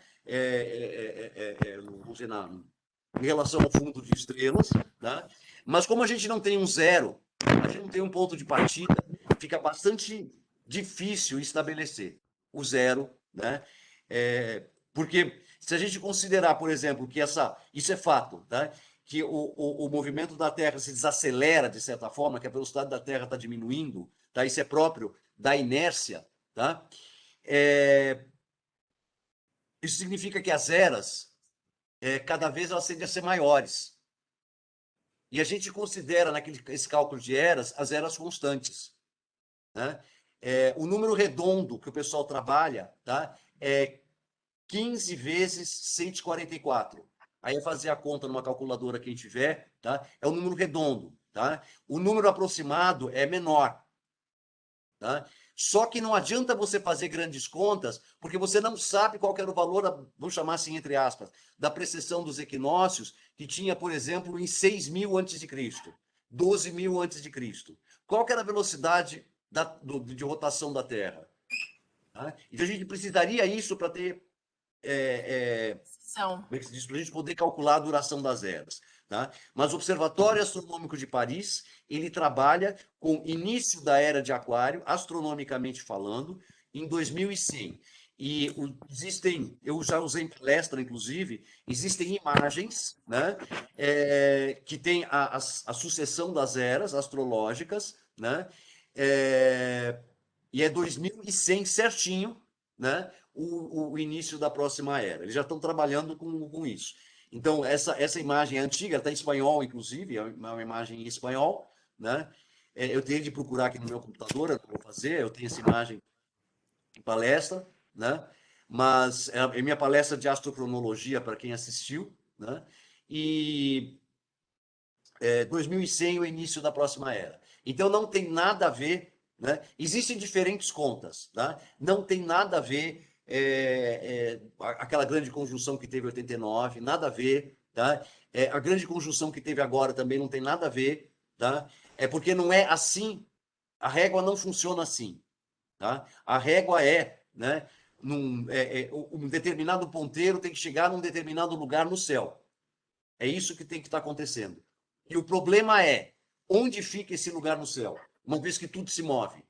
Vamos dizer, em relação ao fundo de estrelas, tá? Mas como a gente não tem um zero, a gente não tem um ponto de partida, fica bastante difícil estabelecer o zero, né? Porque se a gente considerar, por exemplo, que isso é fato, tá? Que o movimento da Terra se desacelera de certa forma, que a velocidade da Terra está diminuindo, tá? Isso é próprio da inércia, tá? Isso significa que as eras, cada vez elas tendem a ser maiores. E a gente considera, esse cálculo de eras, as eras constantes, né? O número redondo que o pessoal trabalha, tá? É 15 vezes 144. Aí é fazer a conta numa calculadora quem tiver, tá? É um número redondo, tá? O número aproximado é menor, tá? Só que não adianta você fazer grandes contas, porque você não sabe qual era o valor, vamos chamar assim, entre aspas, da precessão dos equinócios, que tinha, por exemplo, em 6.000 a.C., 12.000 a.C. Qual que era a velocidade de rotação da Terra? Tá? Então a gente precisaria isso para ter São. como é que se diz? Para a gente poder calcular a duração das eras. Tá? Mas o Observatório Astronômico de Paris, ele trabalha com início da Era de Aquário, astronomicamente falando, em 2100. E eu já usei em palestra, inclusive, existem imagens, né, que tem a sucessão das eras astrológicas, né, e é 2100 certinho, né, o início da próxima era. Eles já estão trabalhando com isso. Então, essa imagem é antiga, está em espanhol, inclusive, é uma imagem em espanhol, né? Eu tenho de procurar aqui no meu computador, eu não vou fazer, eu tenho essa imagem em palestra, né? Mas é minha palestra de astrocronologia para quem assistiu, né? E 2100 é o início da próxima era. Então, não tem nada a ver, né? Existem diferentes contas, tá? Não tem nada a ver aquela grande conjunção que teve em 89, nada a ver, tá? A grande conjunção que teve agora também não tem nada a ver, tá? É porque não é assim, a régua não funciona assim, tá? A régua né? Um determinado ponteiro tem que chegar num determinado lugar no céu. É isso que tem que estar acontecendo. E o problema é, onde fica esse lugar no céu? Uma vez que tudo se move.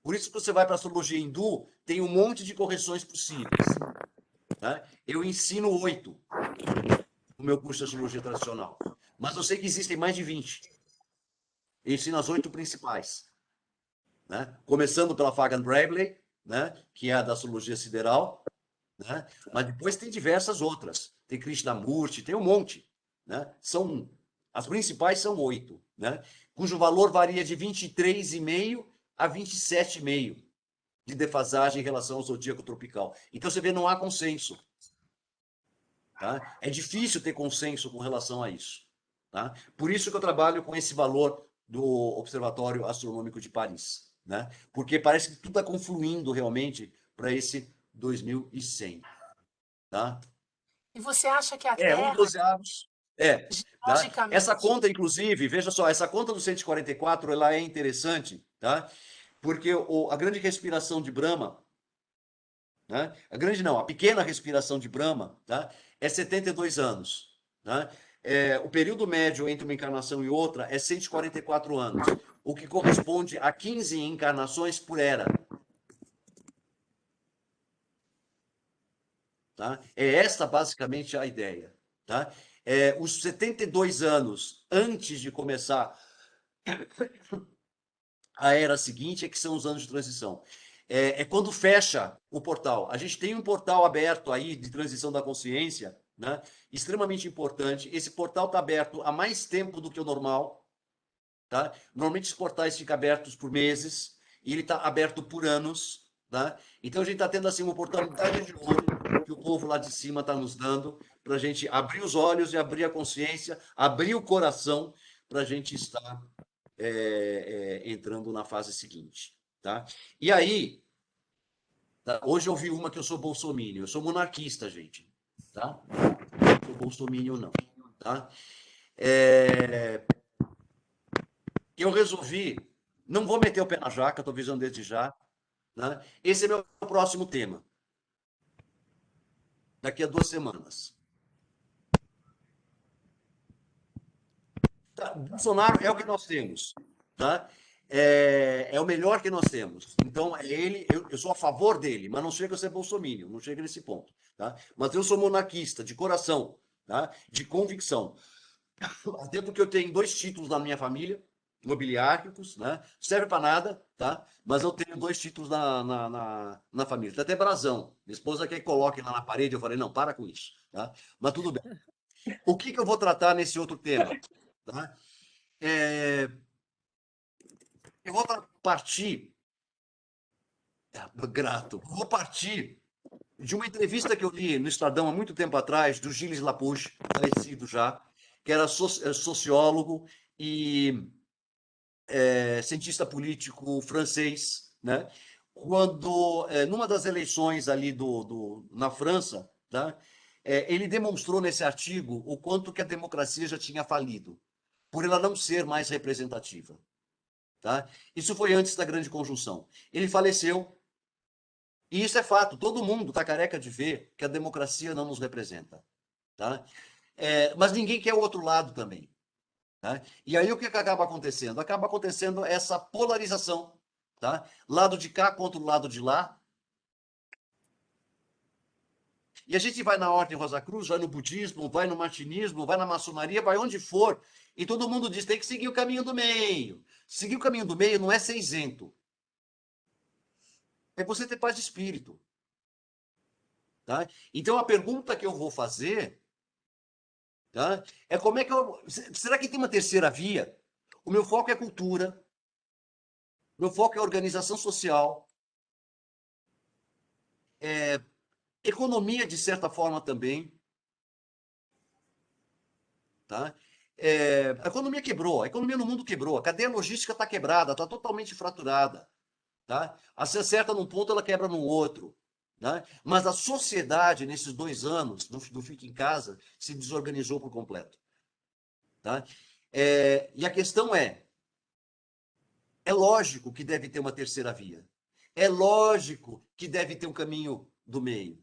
Por isso que você vai para a astrologia hindu, tem um monte de correções possíveis. Tá? Eu ensino 8 no meu curso de astrologia tradicional. Mas eu sei que existem mais de 20. Eu ensino as 8 principais, né? Começando pela Fagan Bradley, né? Que é a da astrologia sideral, né? Mas depois tem diversas outras. Tem Krishnamurti, tem um monte, né? As principais são 8, né? Cujo valor varia de 23,5 a 27,5 de defasagem em relação ao zodíaco tropical. Então você vê, não há consenso. Tá? É difícil ter consenso com relação a isso. Tá? Por isso que eu trabalho com esse valor do Observatório Astronômico de Paris. Né? Porque parece que tudo está confluindo realmente para esse 2100. Tá? E você acha que a Um Terra, 12avos. Tá? Essa logicamente, conta, inclusive, veja só, essa conta do 144, ela é interessante, tá? Porque a grande respiração de Brahma, né? A pequena respiração de Brahma, tá? É 72 anos. Tá? O período médio entre uma encarnação e outra é 144 anos, o que corresponde a 15 encarnações por era. Tá? É esta basicamente a ideia. Tá? Os 72 anos antes de começar a era seguinte é que são os anos de transição. É quando fecha o portal. A gente tem um portal aberto aí de transição da consciência, né? Extremamente importante. Esse portal está aberto há mais tempo do que o normal. Tá? Normalmente os portais ficam abertos por meses e ele está aberto por anos. Tá? Então a gente está tendo assim, uma oportunidade de ouro que o povo lá de cima está nos dando para a gente abrir os olhos e abrir a consciência, abrir o coração para a gente estar entrando na fase seguinte. Tá? E aí, tá? Hoje eu vi uma que eu sou bolsominion, eu sou monarquista, gente. Tá? Não sou bolsominion, não. Tá? Eu resolvi, não vou meter o pé na jaca, estou avisando desde já. Né? Esse é meu próximo tema. Daqui a 2 semanas. Tá? Bolsonaro é o que nós temos. Tá? É o melhor que nós temos. Então, eu sou a favor dele, mas não chega a ser bolsominion, não chega nesse ponto. Tá? Mas eu sou monarquista, de coração, tá? De convicção. Até porque eu tenho 2 títulos na minha família, nobiliárquicos, né? Serve para nada, tá? Mas eu tenho 2 títulos na família. Tem até brasão. Minha esposa quer que coloque lá na parede, eu falei, não, para com isso, tá? Mas tudo bem. O que eu vou tratar nesse outro tema? Tá? Eu vou partir, vou partir de uma entrevista que eu li no Estadão há muito tempo atrás, do Gilles Lapouche, falecido já, que era sociólogo e cientista político francês, né? Quando, numa das eleições ali na França, tá? Ele demonstrou nesse artigo o quanto que a democracia já tinha falido, por ela não ser mais representativa. Tá? Isso foi antes da Grande Conjunção. Ele faleceu, e isso é fato, todo mundo está careca de ver que a democracia não nos representa. Tá? Mas ninguém quer o outro lado também. Tá? E aí o que acaba acontecendo? Acaba acontecendo essa polarização. Tá? Lado de cá contra o lado de lá. E a gente vai na Ordem Rosa Cruz, vai no budismo, vai no martinismo, vai na maçonaria, vai onde for, e todo mundo diz, tem que seguir o caminho do meio. Seguir o caminho do meio não é ser isento. É você ter paz de espírito. Tá? Então a pergunta que eu vou fazer, tá? É como é que será que tem uma terceira via? O meu foco é cultura. O meu foco é organização social. Economia, de certa forma, também. Tá? A economia quebrou. A economia no mundo quebrou. A cadeia logística está quebrada, está totalmente fraturada. Tá? Se acerta num ponto, ela quebra no outro. Tá? Mas a sociedade, nesses 2 anos do Fique em Casa, se desorganizou por completo. Tá? E a questão é lógico que deve ter uma terceira via. É lógico que deve ter um caminho do meio,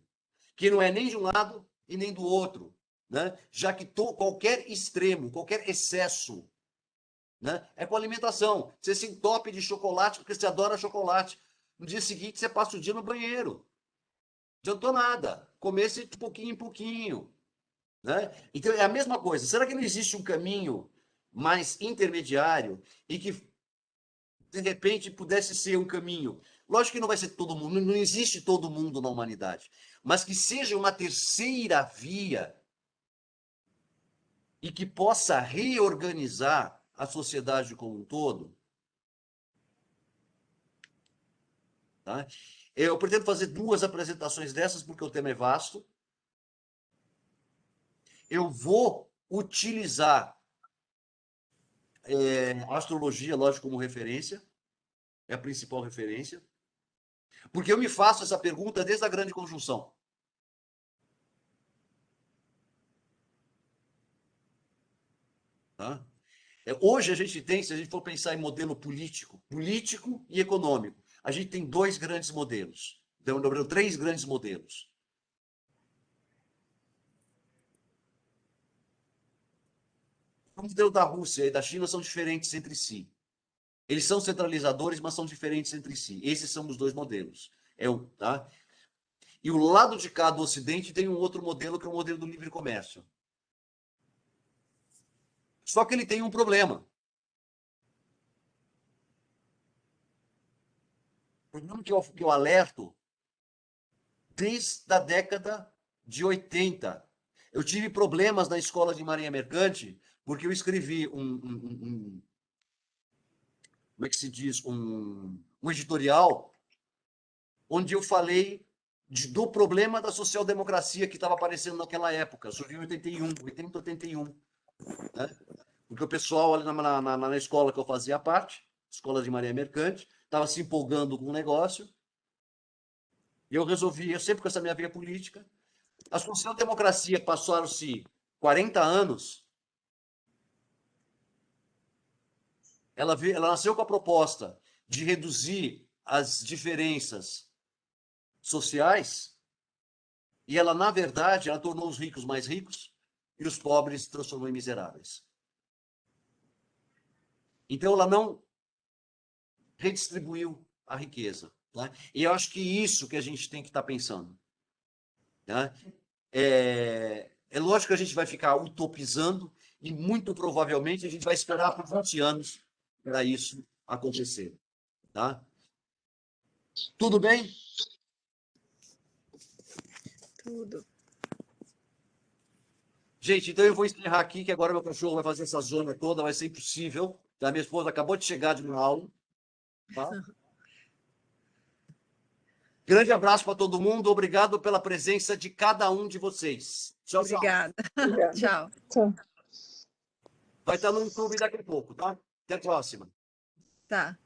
que não é nem de um lado e nem do outro. Né? Já que qualquer extremo, qualquer excesso, né? É com alimentação. Você se entope de chocolate porque você adora chocolate. No dia seguinte, você passa o dia no banheiro. Não adiantou nada. Comer-se de pouquinho em pouquinho. Né? Então, é a mesma coisa. Será que não existe um caminho mais intermediário e que, de repente, pudesse ser um caminho. Lógico que não vai ser todo mundo, não existe todo mundo na humanidade, mas que seja uma terceira via e que possa reorganizar a sociedade como um todo. Tá? Eu pretendo fazer 2 apresentações dessas, porque o tema é vasto. Eu vou utilizar a astrologia, lógico, como referência, é a principal referência, porque eu me faço essa pergunta desde a grande conjunção. Tá? Hoje a gente tem, se a gente for pensar em modelo político e econômico, a gente tem 2 grandes modelos. Então, 3 grandes modelos. O modelo da Rússia e da China são diferentes entre si. Eles são centralizadores, mas são diferentes entre si. Esses são os 2 modelos. Tá? E o lado de cá do Ocidente tem um outro modelo, que é o modelo do livre comércio. Só que ele tem um problema. O problema que eu alerto desde a década de 80. Eu tive problemas na escola de Marinha Mercante, porque eu escrevi como é que se diz? Um editorial onde eu falei do problema da social-democracia que estava aparecendo naquela época. Surgiu em 80, 81. Né? Porque o pessoal ali na escola que eu fazia parte, escola de Marinha Mercante, estava se empolgando com o negócio. E eu resolvi, eu sempre com essa minha via política, a social-democracia passaram-se 40 anos, ela nasceu com a proposta de reduzir as diferenças sociais, e ela, na verdade, ela tornou os ricos mais ricos e os pobres transformou em miseráveis. Então, ela não redistribuiu a riqueza. Tá? E eu acho que isso que a gente tem que estar pensando. Tá? É lógico que a gente vai ficar utopizando e muito provavelmente a gente vai esperar por 20 anos para isso acontecer. Tá? Tudo bem? Tudo. Gente, então eu vou encerrar aqui, que agora meu cachorro vai fazer essa zona toda, vai ser impossível. Tá? Minha esposa acabou de chegar de uma aula. Tá? Grande abraço para todo mundo. Obrigado pela presença de cada um de vocês. Tchau, tchau. Obrigada. Tchau. Vai estar no YouTube daqui a pouco, tá? Até a próxima. Tá.